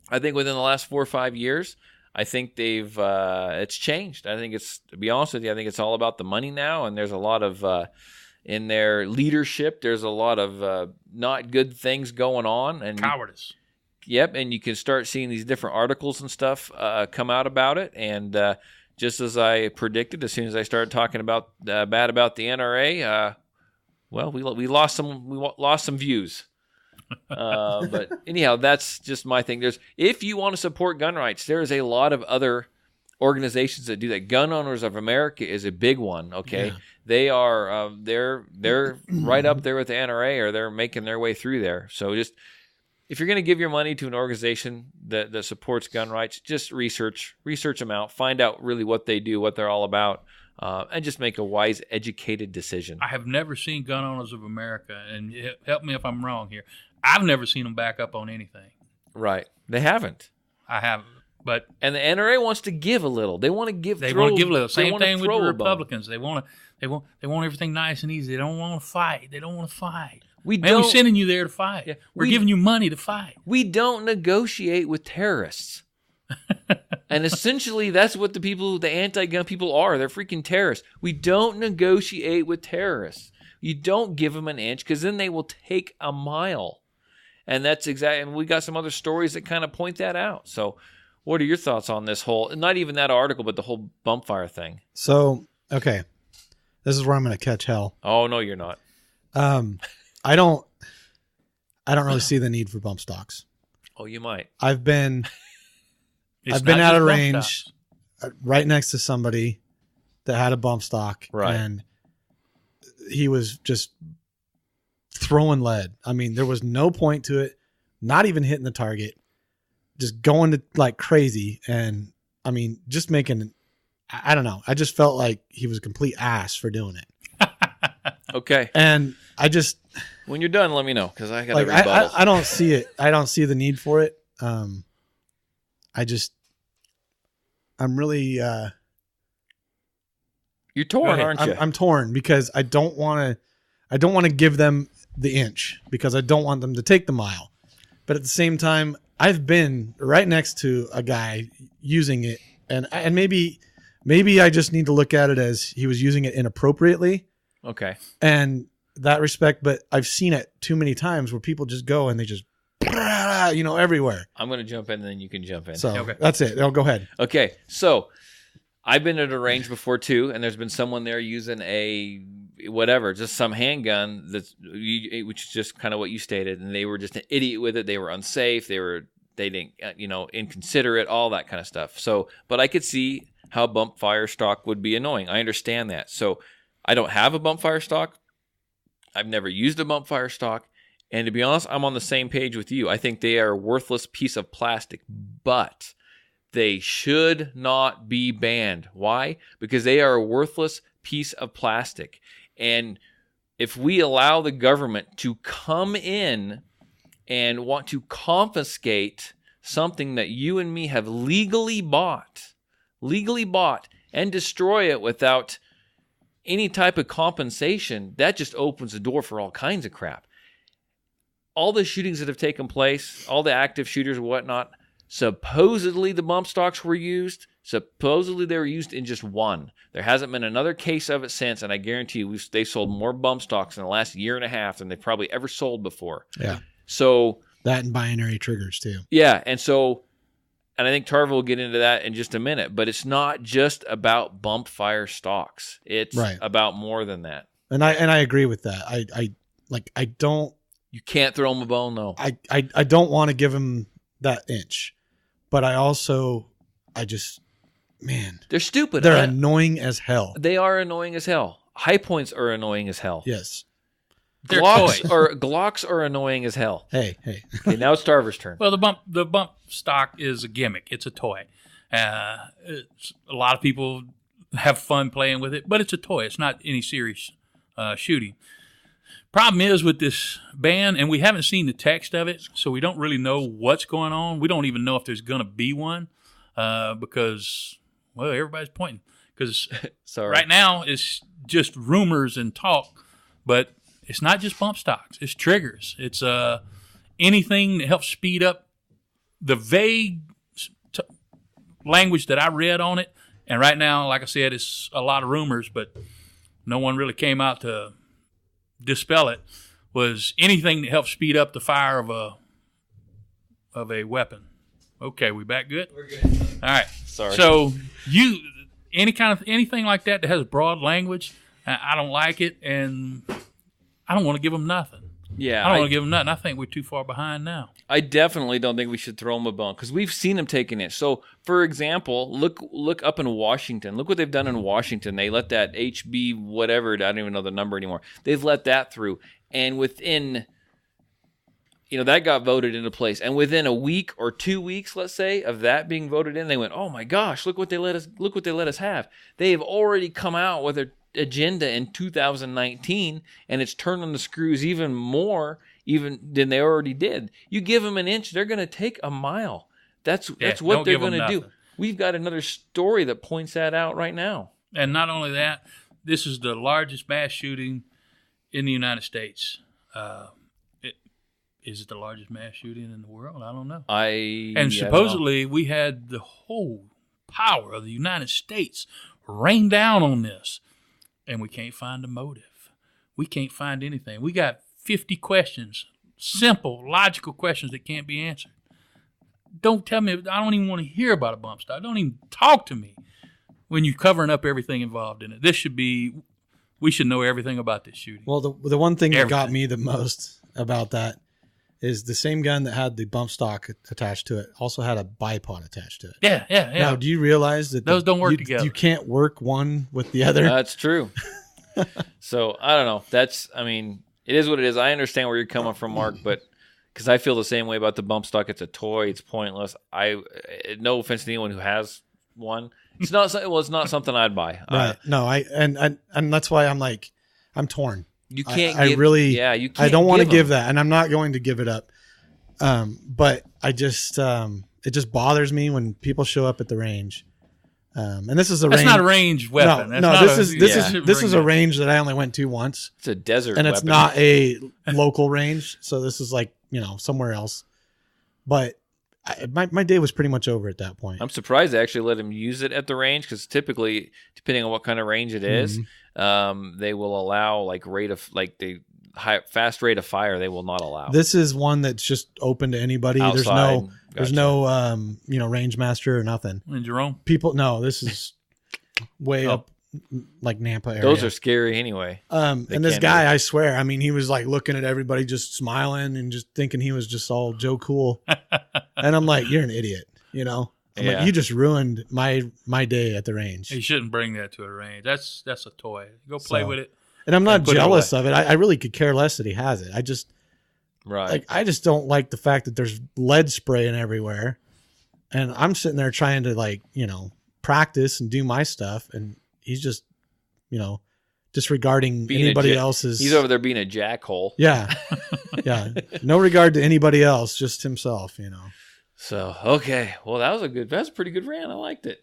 I think within the last 4 or 5 years, I think they've it's changed. I think it's, to be honest with you, I think it's all about the money now, and there's a lot of in their leadership, there's a lot of not good things going on, and Cowardice. Yep, and you can start seeing these different articles and stuff come out about it, and just as I predicted, as soon as I started talking about bad about the NRA, well, we lost some views. But anyhow, that's just my thing. If you want to support gun rights, there is a lot of other organizations that do that. Gun Owners of America is a big one. Okay, they are they're right up there with the NRA, or they're making their way through there. So just, if you're going to give your money to an organization that supports gun rights, just research them out, find out really what they do, what they're all about, and just make a wise, educated decision. I have never seen Gun Owners of America, and help me if I'm wrong here, I've never seen them back up on anything. Right. They haven't. I haven't. But and the NRA wants to give a little. They want to give. They want to give a little. Same thing with the Republicans. They want everything nice and easy. They don't want to fight. We're sending you there to fight. Yeah, we're giving you money to fight. We don't negotiate with terrorists. And essentially, that's what the anti-gun people are. They're freaking terrorists. We don't negotiate with terrorists. You don't give them an inch, because then they will take a mile. And that's exactly. And we got some other stories that kind of point that out. So, what are your thoughts on this whole? Not even that article, but the whole bump fire thing. So, okay, this is where I'm going to catch hell. Oh no, you're not. I don't really see the need for bump stocks. Oh, you might. I've been at a range right next to somebody that had a bump stock, right, and he was just throwing lead. I mean, there was no point to it, not even hitting the target, just going to like crazy. And I mean, just making, I don't know. I just felt like he was a complete ass for doing it. Okay. And I just, when you're done, let me know, because I got like, a rebuttal. I don't see it. I don't see the need for it. I'm really, you're torn, aren't you? I'm torn because I don't want to give them the inch, because I don't want them to take the mile. But at the same time, I've been right next to a guy using it, and maybe I just need to look at it as he was using it inappropriately. Okay. And that respect, but I've seen it too many times where people just go and they just, everywhere. I'm going to jump in and then you can jump in. So That's it. Go ahead. Okay. So I've been at a range before too, and there's been someone there using just some handgun which is just kind of what you stated, and they were just an idiot with it. They were unsafe. They didn't, inconsiderate, all that kind of stuff. So, but I could see how bump fire stock would be annoying. I understand that. So I don't have a bump fire stock. I've never used a bump fire stock. And to be honest, I'm on the same page with you. I think they are a worthless piece of plastic, but they should not be banned. Why? Because they are a worthless piece of plastic. And if we allow the government to come in and want to confiscate something that you and me have legally bought, and destroy it without any type of compensation, that just opens the door for all kinds of crap. All the shootings that have taken place, all the active shooters and whatnot, supposedly the bump stocks were used. Supposedly they were used in just one. There hasn't been another case of it since, and I guarantee you they sold more bump stocks in the last year and a half than they've probably ever sold before. Yeah. So that and binary triggers too. Yeah, and I think Tarver will get into that in just a minute, but it's not just about bump fire stocks. It's about more than that. And I agree with that. I don't. You can't throw them a bone, though. I don't want to give them that inch, but they're stupid. They're annoying as hell. They are annoying as hell. High points are annoying as hell. Yes. Glocks are annoying as hell. Hey. Okay, now it's Tarver's turn. Well, the bump stock is a gimmick. It's a toy. A lot of people have fun playing with it, but it's a toy. It's not any serious shooting. Problem is with this ban, and we haven't seen the text of it, so we don't really know what's going on. We don't even know if there's going to be one because, everybody's pointing. Because right now it's just rumors and talk But it's not just bump stocks. It's triggers. It's anything that helps speed up the vague language that I read on it. And right now, like I said, it's a lot of rumors, but no one really came out to dispel it. Was anything that helps speed up the fire of a weapon. Okay, we back good? We're good. All right. Sorry. So anything like that has broad language, I don't like it, and I don't want to give them nothing. Yeah, I don't want to give them nothing. I think we're too far behind now. I definitely don't think we should throw them a bone because we've seen them taking it. So, for example, look up in Washington. Look what they've done in Washington. They let that HB whatever, I don't even know the number anymore. They've let that through. And within, that got voted into place. And within a week or 2 weeks, let's say, of that being voted in, they went, "Oh my gosh, look what they let us have." They've already come out with their agenda in 2019, and it's turning the screws even more than they already did. You give them an inch, they're going to take a mile. That's what they're going to do. We've got another story that points that out right now. And not only that, this is the largest mass shooting in the United States. Is it the largest mass shooting in the world? I don't know. And supposedly we had the whole power of the United States rain down on this, and we can't find a motive. We can't find anything. We got 50 questions, simple, logical questions that can't be answered. Don't tell me. I don't even want to hear about a bump stock. Don't even talk to me when you're covering up everything involved in it. We should know everything about this shooting. Well, the one thing that got me the most about that is the same gun that had the bump stock attached to it also had a bipod attached to it. Yeah. Now, do you realize that those don't work together? You can't work one with the other. That's true. So I don't know. It is what it is. I understand where you're coming from, Mark, but because I feel the same way about the bump stock. It's a toy. It's pointless. No offense to anyone who has one. It's not something I'd buy. Right. No, and that's why I'm torn. You can't. You can't. I don't want to give that, and I'm not going to give it up. But I just it just bothers me when people show up at the range. And this is That's not a range weapon. This is a range that I only went to once. It's a desert and weapon. It's not a local range, so this is somewhere else. But my day was pretty much over at that point. I'm surprised they actually let him use it at the range because typically, depending on what kind of range it is, they will allow fast rate of fire. They will not allow. This is one that's just open to anybody. Outside. There's no range master or nothing. And Jerome? This is way up like Nampa area. Those are scary anyway. And this guy, I swear, he was looking at everybody just smiling and just thinking he was just all Joe Cool. And I'm like, you're an idiot, I'm like, you just ruined my day at the range. You shouldn't bring that to a range. That's a toy. Go play with it. And I'm not jealous of it. I really could care less that he has it. I just I just don't like the fact that there's lead spraying everywhere. And I'm sitting there trying to practice and do my stuff, and he's just, disregarding anybody else's. He's over there being a jackhole. Yeah. Yeah. No regard to anybody else, just himself, So, okay. Well, that's a pretty good rant. I liked it.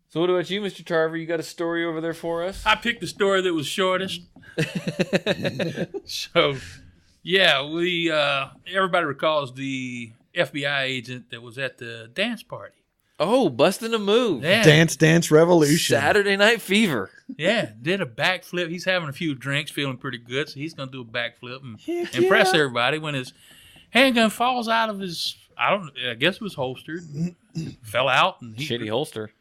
So what about you, Mr. Tarver? You got a story over there for us? I picked the story that was shortest. So, yeah, everybody recalls the FBI agent that was at the dance party. Oh, busting a move. Yeah. Dance Revolution. Saturday Night Fever. Yeah, did a backflip. He's having a few drinks, feeling pretty good, so he's going to do a backflip and impress everybody when his handgun falls out of his, I guess it was holstered, fell out. And shitty holster.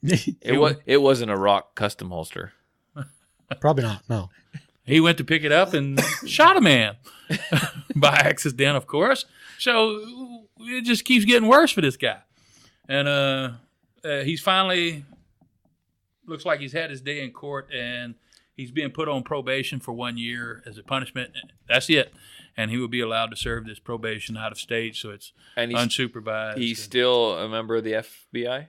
It wasn't a Rock custom holster. Probably not, no. He went to pick it up and shot a man by accident, of course. So it just keeps getting worse for this guy. And he's finally, looks like he's had his day in court, and he's being put on probation for 1 year as a punishment. That's it. And he will be allowed to serve this probation out of state, so it's unsupervised. He's still a member of the FBI?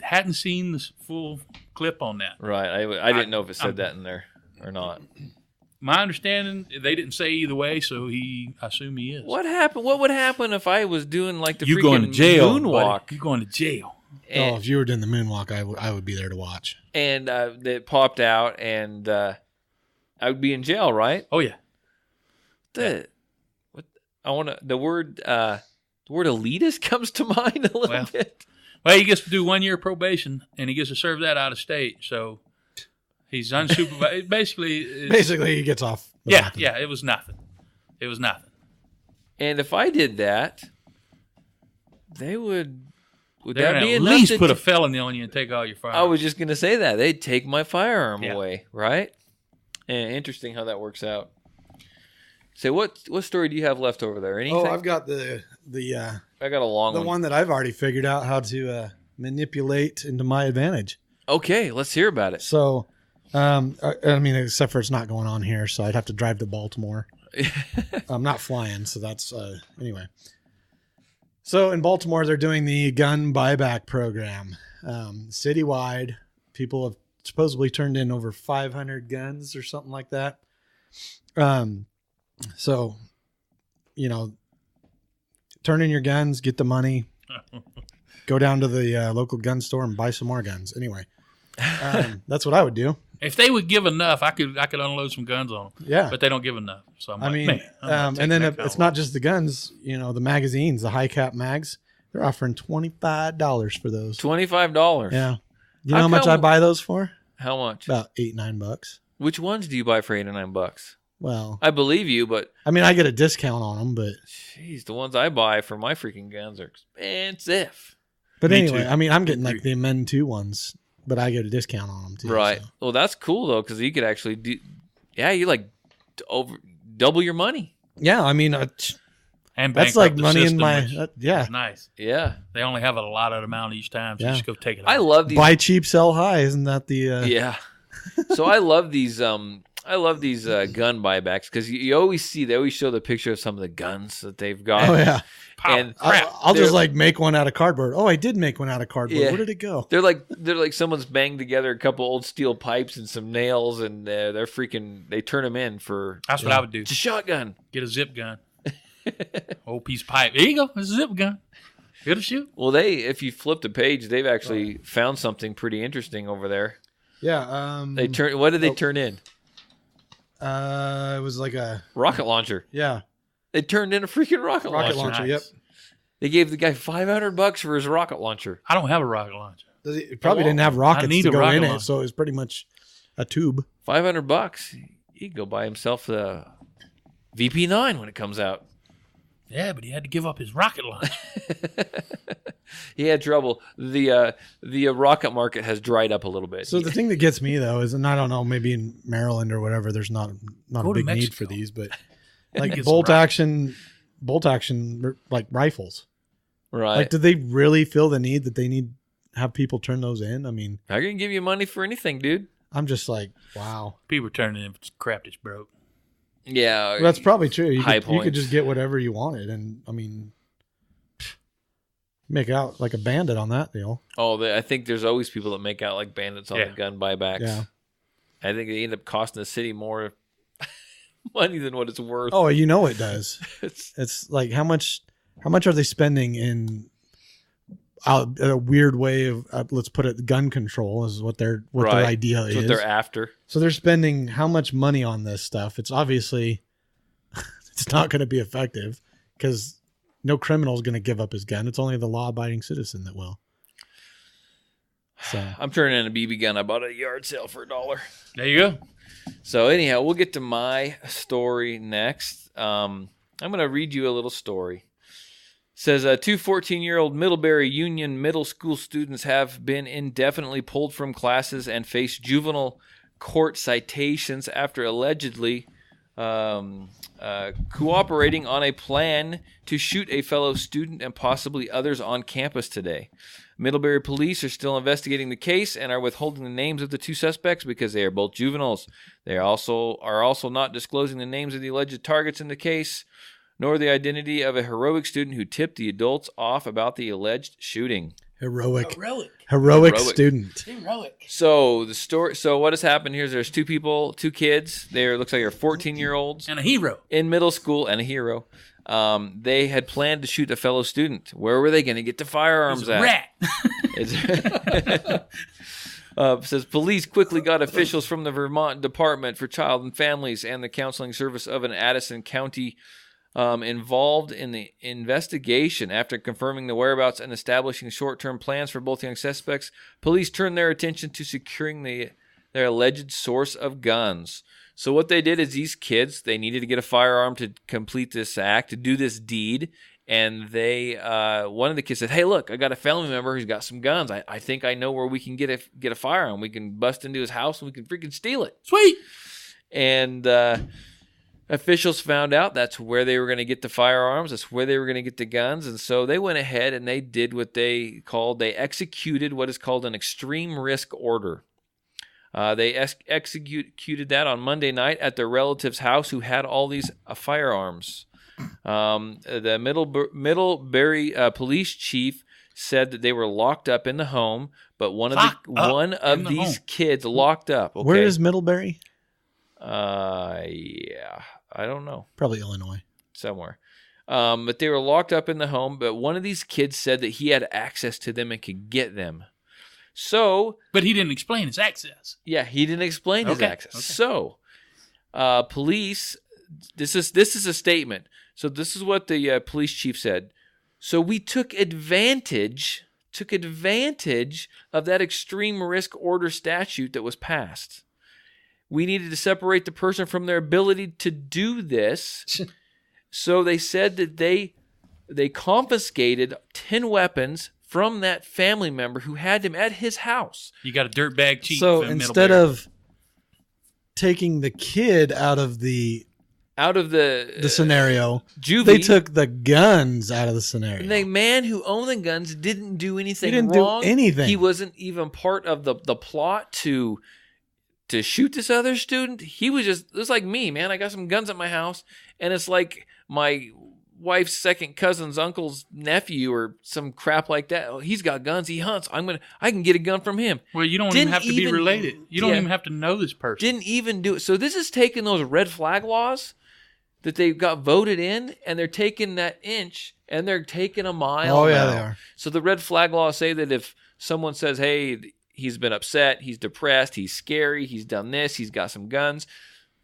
Hadn't seen the full clip on that. Right. I didn't know if it said that in there or not. My understanding, they didn't say either way, so I assume he is. What happened? What would happen if I was doing the you freaking going to jail, moonwalk? You're going to jail. If you were doing the moonwalk, I would be there to watch. And it popped out, and I would be in jail, right? Oh yeah. The word elitist comes to mind a little bit. Well, he gets to do 1 year probation, and he gets to serve that out of state. So he's unsupervised. Basically, he gets off. with Yeah, nothing. yeah. It was nothing. And if I did that, they would They're that gonna be at enough least to put a felony on you and take all your firearms. I was just going to say that. They'd take my firearm Yeah. away, right? And interesting how that works out. So what story do you have left over there? Anything? Oh, I've got the I got a long the one. one that I've already figured out how to manipulate into my advantage. Okay, let's hear about it. So, I mean, except for it's not going on here, so I'd have to drive to Baltimore. I'm not flying, so that's anyway. So in Baltimore, they're doing the gun buyback program. Citywide, people have supposedly turned in over 500 guns or something like that. So, turn in your guns, get the money, go down to the local gun store and buy some more guns. Anyway, that's what I would do. If they would give enough, I could unload some guns on them. Yeah. But they don't give enough. So I'm I like, mean, man, I'm not and taking then that it's kind not of just the guns, the magazines, the high cap mags, they're offering $25 for those. $25. Yeah. You know How how much come- I buy those for? How much? About $8-9. Which ones do you buy for $8 or $9? Well, I believe you, but I mean, I get a discount on them, but jeez, the ones I buy for my freaking guns are expensive. Me anyway, too. I mean, I'm getting like the Men 2 ones, but I get a discount on them too. Right. so. Well, that's cool though, because you could actually do. Yeah, you like double your money. Yeah, I mean, And that's bankrupt like the money in system, my which yeah. is nice. Yeah, They only have a allotted amount each time, so Yeah. you just go take it out. I love these. Buy cheap, sell high. Isn't that the? Yeah. So I love these. I love these gun buybacks because you always see they always show the picture of some of the guns that they've got. Oh yeah. And I'll just they're- like make one out of cardboard. Oh, I did make one out of cardboard. Yeah. Where did it go? They're like someone's banged together a couple old steel pipes and some nails, and they're freaking. They turn them in for. That's what I would do. It's a shotgun. Get a zip gun. Old piece of pipe. There you go. It's a zip gun. It'll shoot. Well, if you flip the page, they've actually found something pretty interesting over there. Yeah. They turn. What did they turn in? It was like a Rocket launcher. yeah They turned in a freaking rocket rocket launcher. launcher. Nice. Yep. They gave the guy $500 for his rocket launcher. I don't have a rocket launcher. It probably didn't have rockets need to a go rocket in it, launcher. so it was pretty much a tube. $500. He could go buy himself the VP9 when it comes out. Yeah, but he had to give up his rocket launcher. He had trouble. The rocket market has dried up a little bit. So the thing that gets me though is, and I don't know, maybe in Maryland or whatever, there's not Go a to big need Mexico. for these, but Get like some bolt rockets. action like rifles. right. Like, do they really feel the need that they need have people turn those in? I mean, I can give you money for anything, dude. I'm just like, wow. People turning in crap that's broke. Yeah. Well, that's probably true. You High could, you could points. just get whatever you wanted, and I mean, make out like a bandit on that deal. Oh, I think there's always people that make out like bandits on Yeah. the gun buybacks. Yeah. I think they end up costing the city more money than what it's worth. Oh, you know it does. It's, It's like how much are they spending in a weird way of let's put it, gun control is what their Right. idea that's is. what they're after. So they're spending how much money on this stuff? It's obviously it's not going to be effective because no criminal is going to give up his gun. It's only the law-abiding citizen that will. So I'm turning in a BB gun I bought at a yard sale for $1. There you go. So anyhow, we'll get to my story next. I'm going to read you a little story. It says, 2 14-year-old Middlebury Union middle school students have been indefinitely pulled from classes and face juvenile court citations after allegedly cooperating on a plan to shoot a fellow student and possibly others on campus today. Middlebury police are still investigating the case and are withholding the names of the two suspects because they are both juveniles. They are also not disclosing the names of the alleged targets in the case, nor the identity of a heroic student who tipped the adults off about the alleged shooting. heroic Heroic. student. So the story. So what has happened here is there's two kids. Looks like they're 14-year-olds And a hero. in middle school and a hero. They had planned to shoot a fellow student. Where were they going to get the firearms He's a at? rat. It's- Says police quickly got officials from the Vermont Department for Child and Families and the Counseling Service of an Addison County involved in the investigation. After confirming the whereabouts and establishing short-term plans for both young suspects, police turned their attention to securing their alleged source of guns. So what they did is these kids, they needed to get a firearm to complete this act, to do this deed. And they, one of the kids said, "Hey, look, I got a family member who's got some guns. I think I know where we can get a firearm. We can bust into his house and we can freaking steal it." Sweet. And officials found out that's where they were going to get the firearms. That's where they were going to get the guns. And so they went ahead and they did what they executed what is called an extreme risk order. They executed that on Monday night at their relative's house who had all these firearms. The Middlebury police chief said that they were locked up in the home, but one of these kids locked up. Okay? Where is Middlebury? Yeah, I don't know. Probably Illinois. Somewhere. But they were locked up in the home, but one of these kids said that he had access to them and could get them. So, but he didn't explain his access. Yeah, he didn't explain his access. Okay. So, police. This is a statement. So this is what the police chief said. So we took advantage of that extreme risk order statute that was passed. We needed to separate the person from their ability to do this. So they said that they confiscated 10 weapons from that family member who had them at his house. You got a dirtbag chief. So instead of taking the kid out of the scenario, juvie, they took the guns out of the scenario. And the man who owned the guns didn't do anything wrong. He didn't do anything. He wasn't even part of the plot to shoot this other student. He was just, it was like me, man. I got some guns at my house, and it's like my wife's second cousin's uncle's nephew or some crap like that. Oh, he's got guns. He hunts. I can get a gun from him. Well, you don't even have to be related. You don't even have to know this person. Didn't even do it. So this is taking those red flag laws that they got voted in, and they're taking that inch and they're taking a mile. Oh, yeah, now. they are. So the red flag laws say that if someone says, "Hey, he's been upset, he's depressed, he's scary, he's done this, he's got some guns,"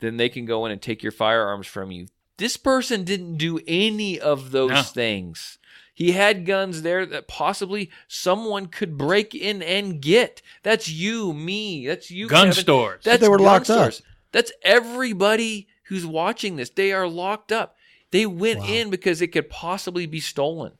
then they can go in and take your firearms from you. This person didn't do any of those things. He had guns there that possibly someone could break in and get. That's you, me. That's you, gun Kevin. stores. They were locked up. That's everybody who's watching this. They are locked up. They went in because it could possibly be stolen.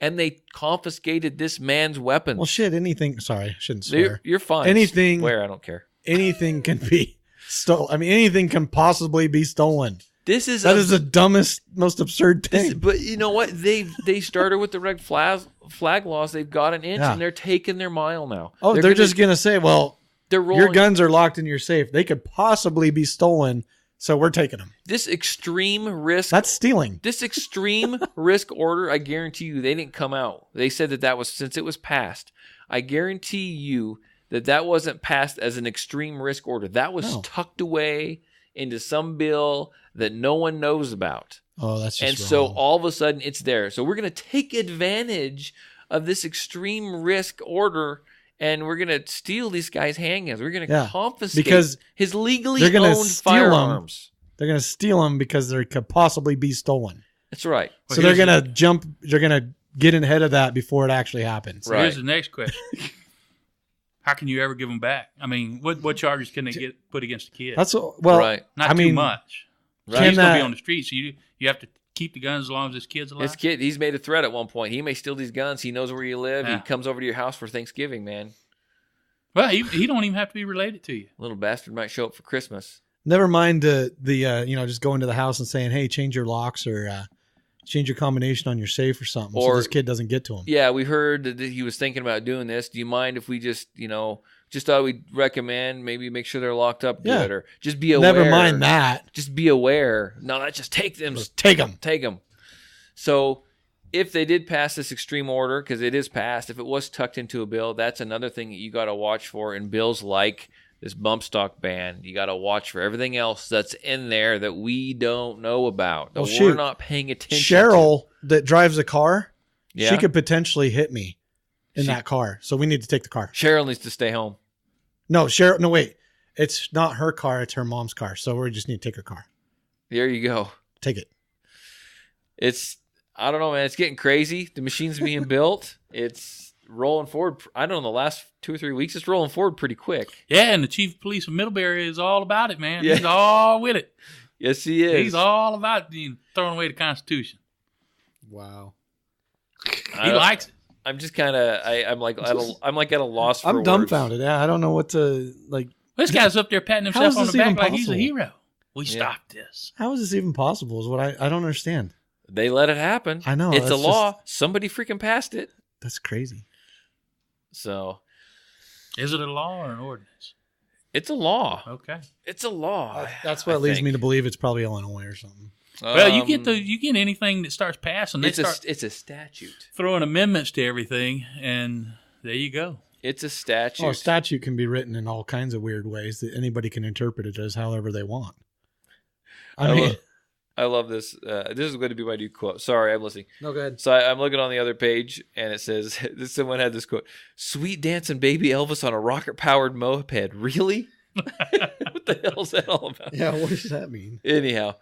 And they confiscated this man's weapons. Well, shit, anything. Sorry, I shouldn't swear. You're fine. Anything. Swear, I don't care. Anything can be stolen. I mean, anything can possibly be stolen. That is the dumbest, most absurd thing. But you know what? They started with the red flag laws. They've got an inch, and they're taking their mile now. Oh, they're just going to say, well, your guns are locked in your safe. They could possibly be stolen, so we're taking them. This extreme risk. That's stealing. This extreme risk order, I guarantee you, they didn't come out. They said that was, since it was passed, I guarantee you that wasn't passed as an extreme risk order. That was tucked away into some bill that no one knows about. Oh, that's just and wrong. So all of a sudden it's there. So we're going to take advantage of this extreme risk order, and we're going to steal these guys' handguns. We're going to confiscate his legally owned firearms. They're going to steal them because they could possibly be stolen. That's right. So they're going to jump. They're going to get ahead of that before it actually happens. Right. Here's the next question. How can you ever give them back? I mean, what charges can they get put against the kid? That's not too much. Right. He's going to be on the street, so you have to keep the guns as long as this kid's alive. This kid, he's made a threat at one point. He may steal these guns. He knows where you live. Yeah. He comes over to your house for Thanksgiving, man. Well, he don't even have to be related to you. Little bastard might show up for Christmas. Never mind just going to the house and saying, "Hey, change your locks or change your combination on your safe or something," so this kid doesn't get to him. Yeah, we heard that he was thinking about doing this. Do you mind if we just thought we'd recommend maybe make sure they're locked up good, or just be aware. Never mind that. Just be aware. No, that's just take them. Just take them. Take them. So if they did pass this extreme order, because it is passed, if it was tucked into a bill, that's another thing that you got to watch for in bills like this bump stock ban. You got to watch for everything else that's in there that we don't know about, that we're not paying attention Cheryl that drives a car, she could potentially hit me in that car. So we need to take the car. Cheryl needs to stay home. No, Cheryl. No, wait. It's not her car. It's her mom's car. So we just need to take her car. There you go. Take it. I don't know, man. It's getting crazy. The machine's being built. It's rolling forward. I don't know, the last 2 or 3 weeks, it's rolling forward pretty quick. Yeah, and the chief of police of Middlebury is all about it, man. Yeah. He's all with it. Yes, he is. He's all about throwing away the Constitution. Wow. He likes it. I'm just kind of, I'm like at a loss for I'm words. dumbfounded. Yeah, I don't know what to like. This guy's up there patting How himself is on the this even back like he's a possible? hero. We stopped this. How is this even possible? Is what I don't understand. They let it happen. I know, It's a that's law. Somebody freaking passed it. That's crazy. So. Is it a law or an ordinance? It's a law. Okay. It's a law. That's what leads me to believe it's probably Illinois or something. Well, you get anything that starts passing. It's a statute. Throwing amendments to everything, and there you go. It's a statute. Oh, a statute can be written in all kinds of weird ways that anybody can interpret it as however they want. I love this. This is going to be my new quote. Sorry, I'm listening. No, go ahead. So I'm looking on the other page, and it says, someone had this quote, "Sweet dancing baby Elvis on a rocket-powered moped." Really? What the hell is that all about? Yeah, what does that mean? Anyhow.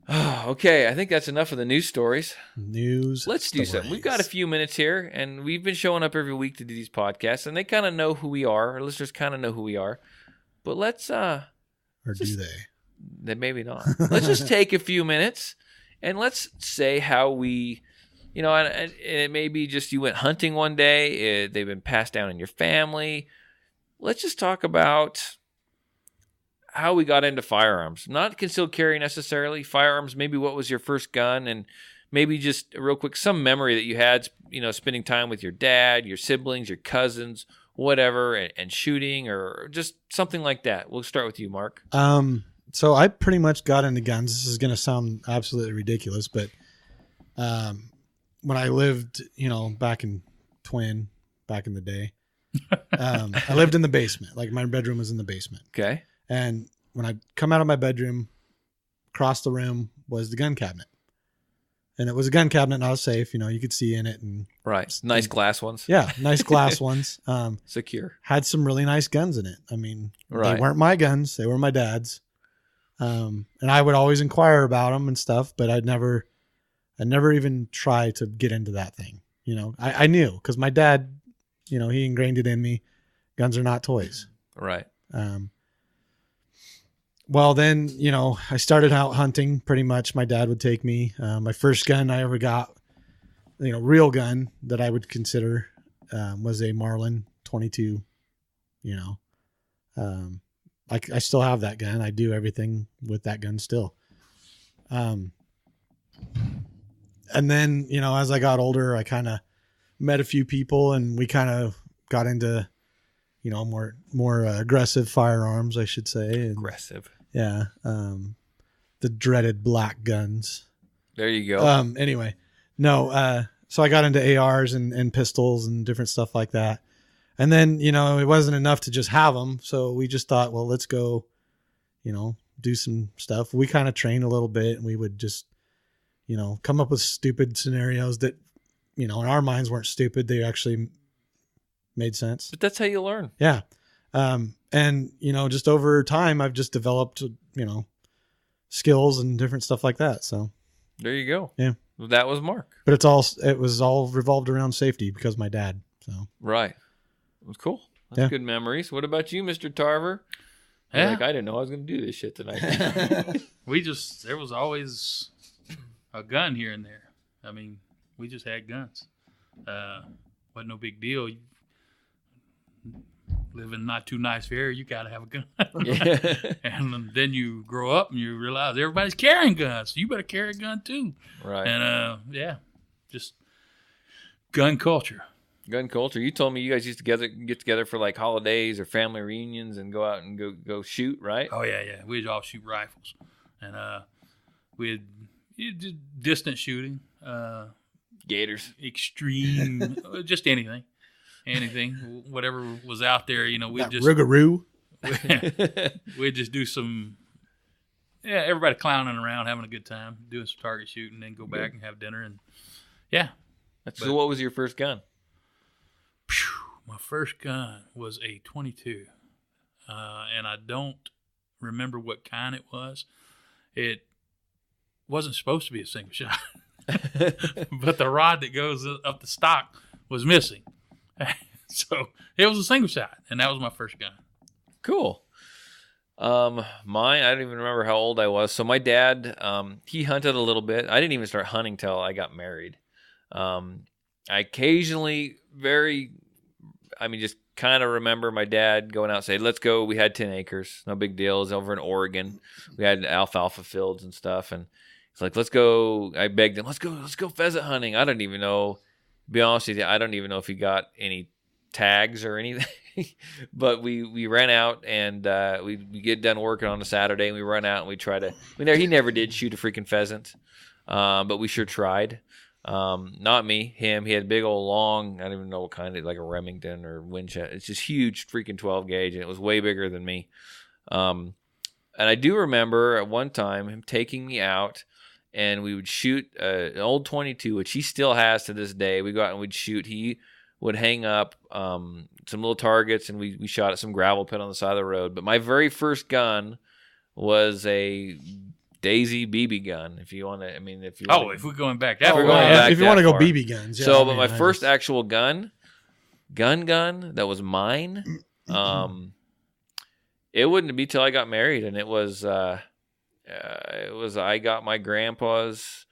Okay, I think that's enough of the news stories. Let's do something. We've got a few minutes here, and we've been showing up every week to do these podcasts, and they kind of know who we are. Our listeners kind of know who we are. But let's... Or do they? Maybe not. Let's just take a few minutes, and let's say how we... You know, and it may be just you went hunting one day. They've been passed down in your family. Let's just talk about how we got into firearms. Not concealed carry necessarily. Firearms, maybe what was your first gun, and maybe just real quick, some memory that you had, you know, spending time with your dad, your siblings, your cousins, whatever, and shooting, or just something like that. We'll start with you, Mark. So I pretty much got into guns. This is going to sound absolutely ridiculous, but when I lived, you know, back in the day, I lived in the basement. Like my bedroom was in the basement. Okay. And when I come out of my bedroom, across the room was the gun cabinet. And it was a gun cabinet, not a safe. You know, you could see in it. And right. Nice glass ones. Yeah, nice glass ones. Secure. Had some really nice guns in it. I mean, right. They weren't my guns. They were my dad's. And I would always inquire about them and stuff, but I'd never even try to get into that thing. You know, I knew because my dad, you know, he ingrained it in me. Guns are not toys. Right. Well, then, you know, I started out hunting pretty much. My dad would take me. My first gun I ever got, you know, real gun that I would consider was a Marlin 22, you know. I still have that gun. I do everything with that gun still. And then, you know, as I got older, I kind of met a few people and we kind of got into, you know, more aggressive firearms, I should say. And, aggressive. Yeah. The dreaded black guns. There you go. Anyway, no. So I got into ARs and pistols and different stuff like that. And then, you know, it wasn't enough to just have them. So we just thought, well, let's go, you know, do some stuff. We kind of trained a little bit and we would just, you know, come up with stupid scenarios that, you know, in our minds weren't stupid. They actually made sense. But that's how you learn. Yeah. And, you know, just over time, I've just developed, you know, skills and different stuff like that. So there you go. Yeah. That was Mark. But it was all revolved around safety because my dad. So right. It was cool. That's good memories. What about you, Mr. Tarver? Yeah. Like, I didn't know I was going to do this shit tonight. There was always a gun here and there. I mean, we just had guns. Wasn't no big deal. You live in not too nice area, you got to have a gun. Yeah. And then you grow up and you realize everybody's carrying guns. So you better carry a gun too. Right. And just gun culture. Gun culture. You told me you guys used to get together for like holidays or family reunions and go out and go shoot, right? Oh yeah. We'd all shoot rifles, and we'd did distant shooting, Gators, extreme, just anything, whatever was out there. You know, we'd just Rougarou. We'd just do some, everybody clowning around, having a good time, doing some target shooting, then go back and have dinner, and So what was your first gun? My first gun was a 22. and I don't remember what kind it was. It wasn't supposed to be a single shot, but the rod that goes up the stock was missing. So it was a single shot, and that was my first gun. Cool. Mine, I don't even remember how old I was. So my dad, he hunted a little bit. I didn't even start hunting till I got married. I occasionally just kind of remember my dad going out and saying, let's go. We had 10 acres. No big deal. It was over in Oregon. We had alfalfa fields and stuff. And it's like, let's go. I begged him, let's go pheasant hunting. I don't even know, to be honest with you, I don't even know if he got any tags or anything. But we ran out and we get done working on a Saturday and we run out and we try to. He never did shoot a freaking pheasant, but we sure tried. Not me, him. He had a big old long. I don't even know what kind, like a Remington or Winchester. It's just huge, freaking 12 gauge, and it was way bigger than me. And I do remember at one time him taking me out, and we would shoot an old 22, which he still has to this day. We go out and we'd shoot. He would hang up some little targets, and we shot at some gravel pit on the side of the road. But my very first gun was a Daisy BB gun. If you want to, if we're going back if that you want to go BB guns. Yeah, so, but my first actual gun that was mine, it wouldn't be till I got married, and it was I got my grandpa's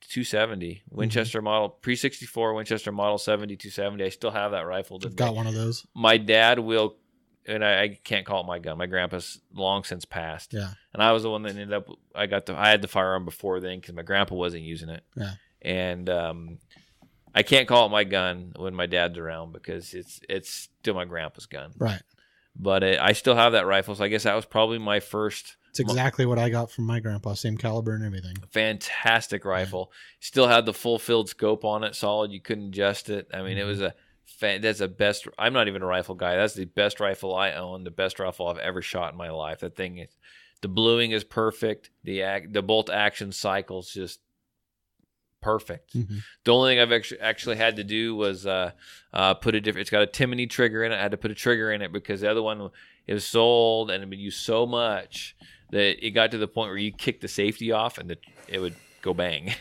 270 Winchester model, pre-64 Winchester model 70-270. I still have that rifle. I've got one of those. My dad will, and I can't call it my gun. My grandpa's long since passed. Yeah. And I was the one that ended up, I had the firearm before then because my grandpa wasn't using it. Yeah. And I can't call it my gun when my dad's around because it's still my grandpa's gun. Right. But I still have that rifle, so I guess that was probably my first. It's exactly what I got from my grandpa, same caliber and everything. Fantastic rifle. Still had the full field scope on it, solid. You couldn't adjust it. I mean, it was that's the best. I'm not even a rifle guy. That's the best rifle I own, the best rifle I've ever shot in my life. That thing is, the bluing is perfect. The bolt action cycle's just perfect. Mm-hmm. The only thing I've actually had to do was put a different. It's got a Timony trigger in it. I had to put a trigger in it because the other one is so old and had been used so much that it got to the point where you kick the safety off and it would go bang.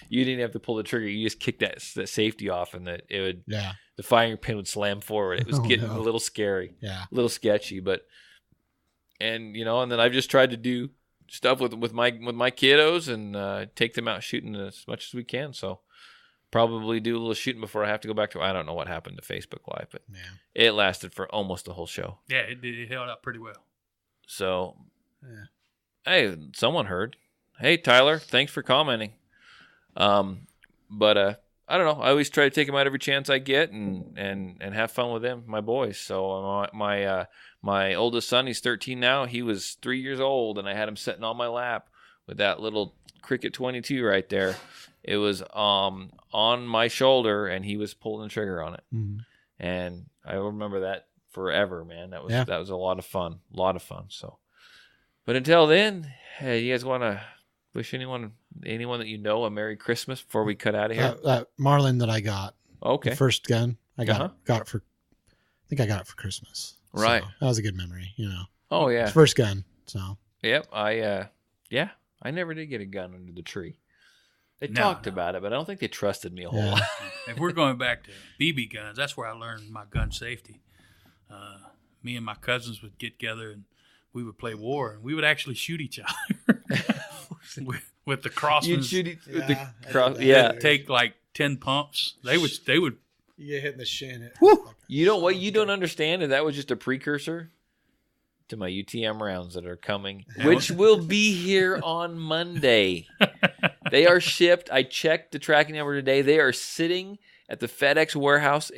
You didn't have to pull the trigger. You just kicked that safety off and the firing pin would slam forward. It was getting a little scary, a little sketchy. And then I've just tried to do stuff with my kiddos and take them out shooting as much as we can. So probably do a little shooting before I have to go back to. I don't know what happened to Facebook Live, but it lasted for almost the whole show. Yeah, it held up pretty well. So, hey, someone heard. Hey, Tyler, thanks for commenting. But I don't know. I always try to take them out every chance I get and have fun with them, my boys. So my oldest son, he's 13 now. He was 3 years old, and I had him sitting on my lap with that little Cricket 22 right there. It was on my shoulder, and he was pulling the trigger on it. Mm-hmm. And I remember that forever, man. That was a lot of fun. So, but until then, hey, you guys want to wish anyone that you know a Merry Christmas before we cut out of here? Marlin that I got. Okay. The first gun I got it for. I think I got it for Christmas. Right. So that was a good memory, Oh yeah. It's first gun. So. Yep. I never did get a gun under the tree. They talked about it, but I don't think they trusted me a whole lot. If we're going back to BB guns, that's where I learned my gun safety. Me and my cousins would get together and we would play war, and we would actually shoot each other with the crossbows. You'd shoot with the cross. Yeah, take like 10 pumps. They would. You get hit in the shin. You know what you don't understand, and that was just a precursor to my UTM rounds that are coming, which will be here on Monday. They are shipped. I checked the tracking number today. They are sitting at the FedEx warehouse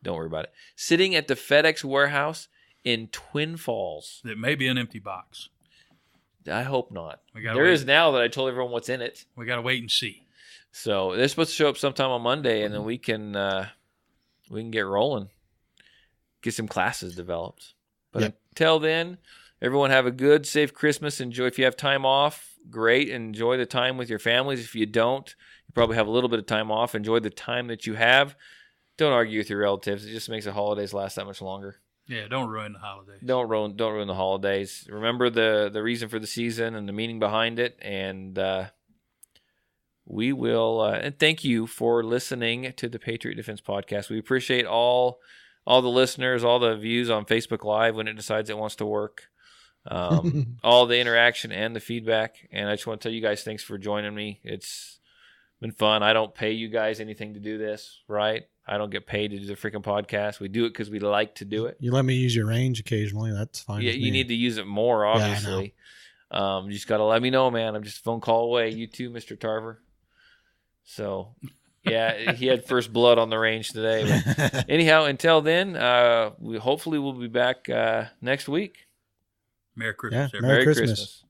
don't worry about it. Sitting at the FedEx warehouse in Twin Falls. It may be an empty box. I hope not. There is now that I told everyone what's in it. We got to wait and see. So they're supposed to show up sometime on Monday, and then we can get rolling, get some classes developed. But until then, everyone have a good, safe Christmas. Enjoy. If you have time off, great. Enjoy the time with your families. If you don't, you probably have a little bit of time off. Enjoy the time that you have. Don't argue with your relatives. It just makes the holidays last that much longer. Yeah, don't ruin the holidays. Don't ruin the holidays. Remember the reason for the season and the meaning behind it, and we will. And thank you for listening to the Patriot Defense Podcast. We appreciate all the listeners, all the views on Facebook Live when it decides it wants to work, all the interaction and the feedback. And I just want to tell you guys thanks for joining me. It's been fun. I don't pay you guys anything to do this, right? I don't get paid to do the freaking podcast. We do it because we like to do it. You let me use your range occasionally. That's fine. Yeah, you need to use it more, obviously. You just got to let me know, man. I'm just a phone call away. You too, Mr. Tarver. So, yeah, he had first blood on the range today. But anyhow, until then, hopefully we'll be back next week. Merry Christmas, Yeah, everybody. Merry Christmas.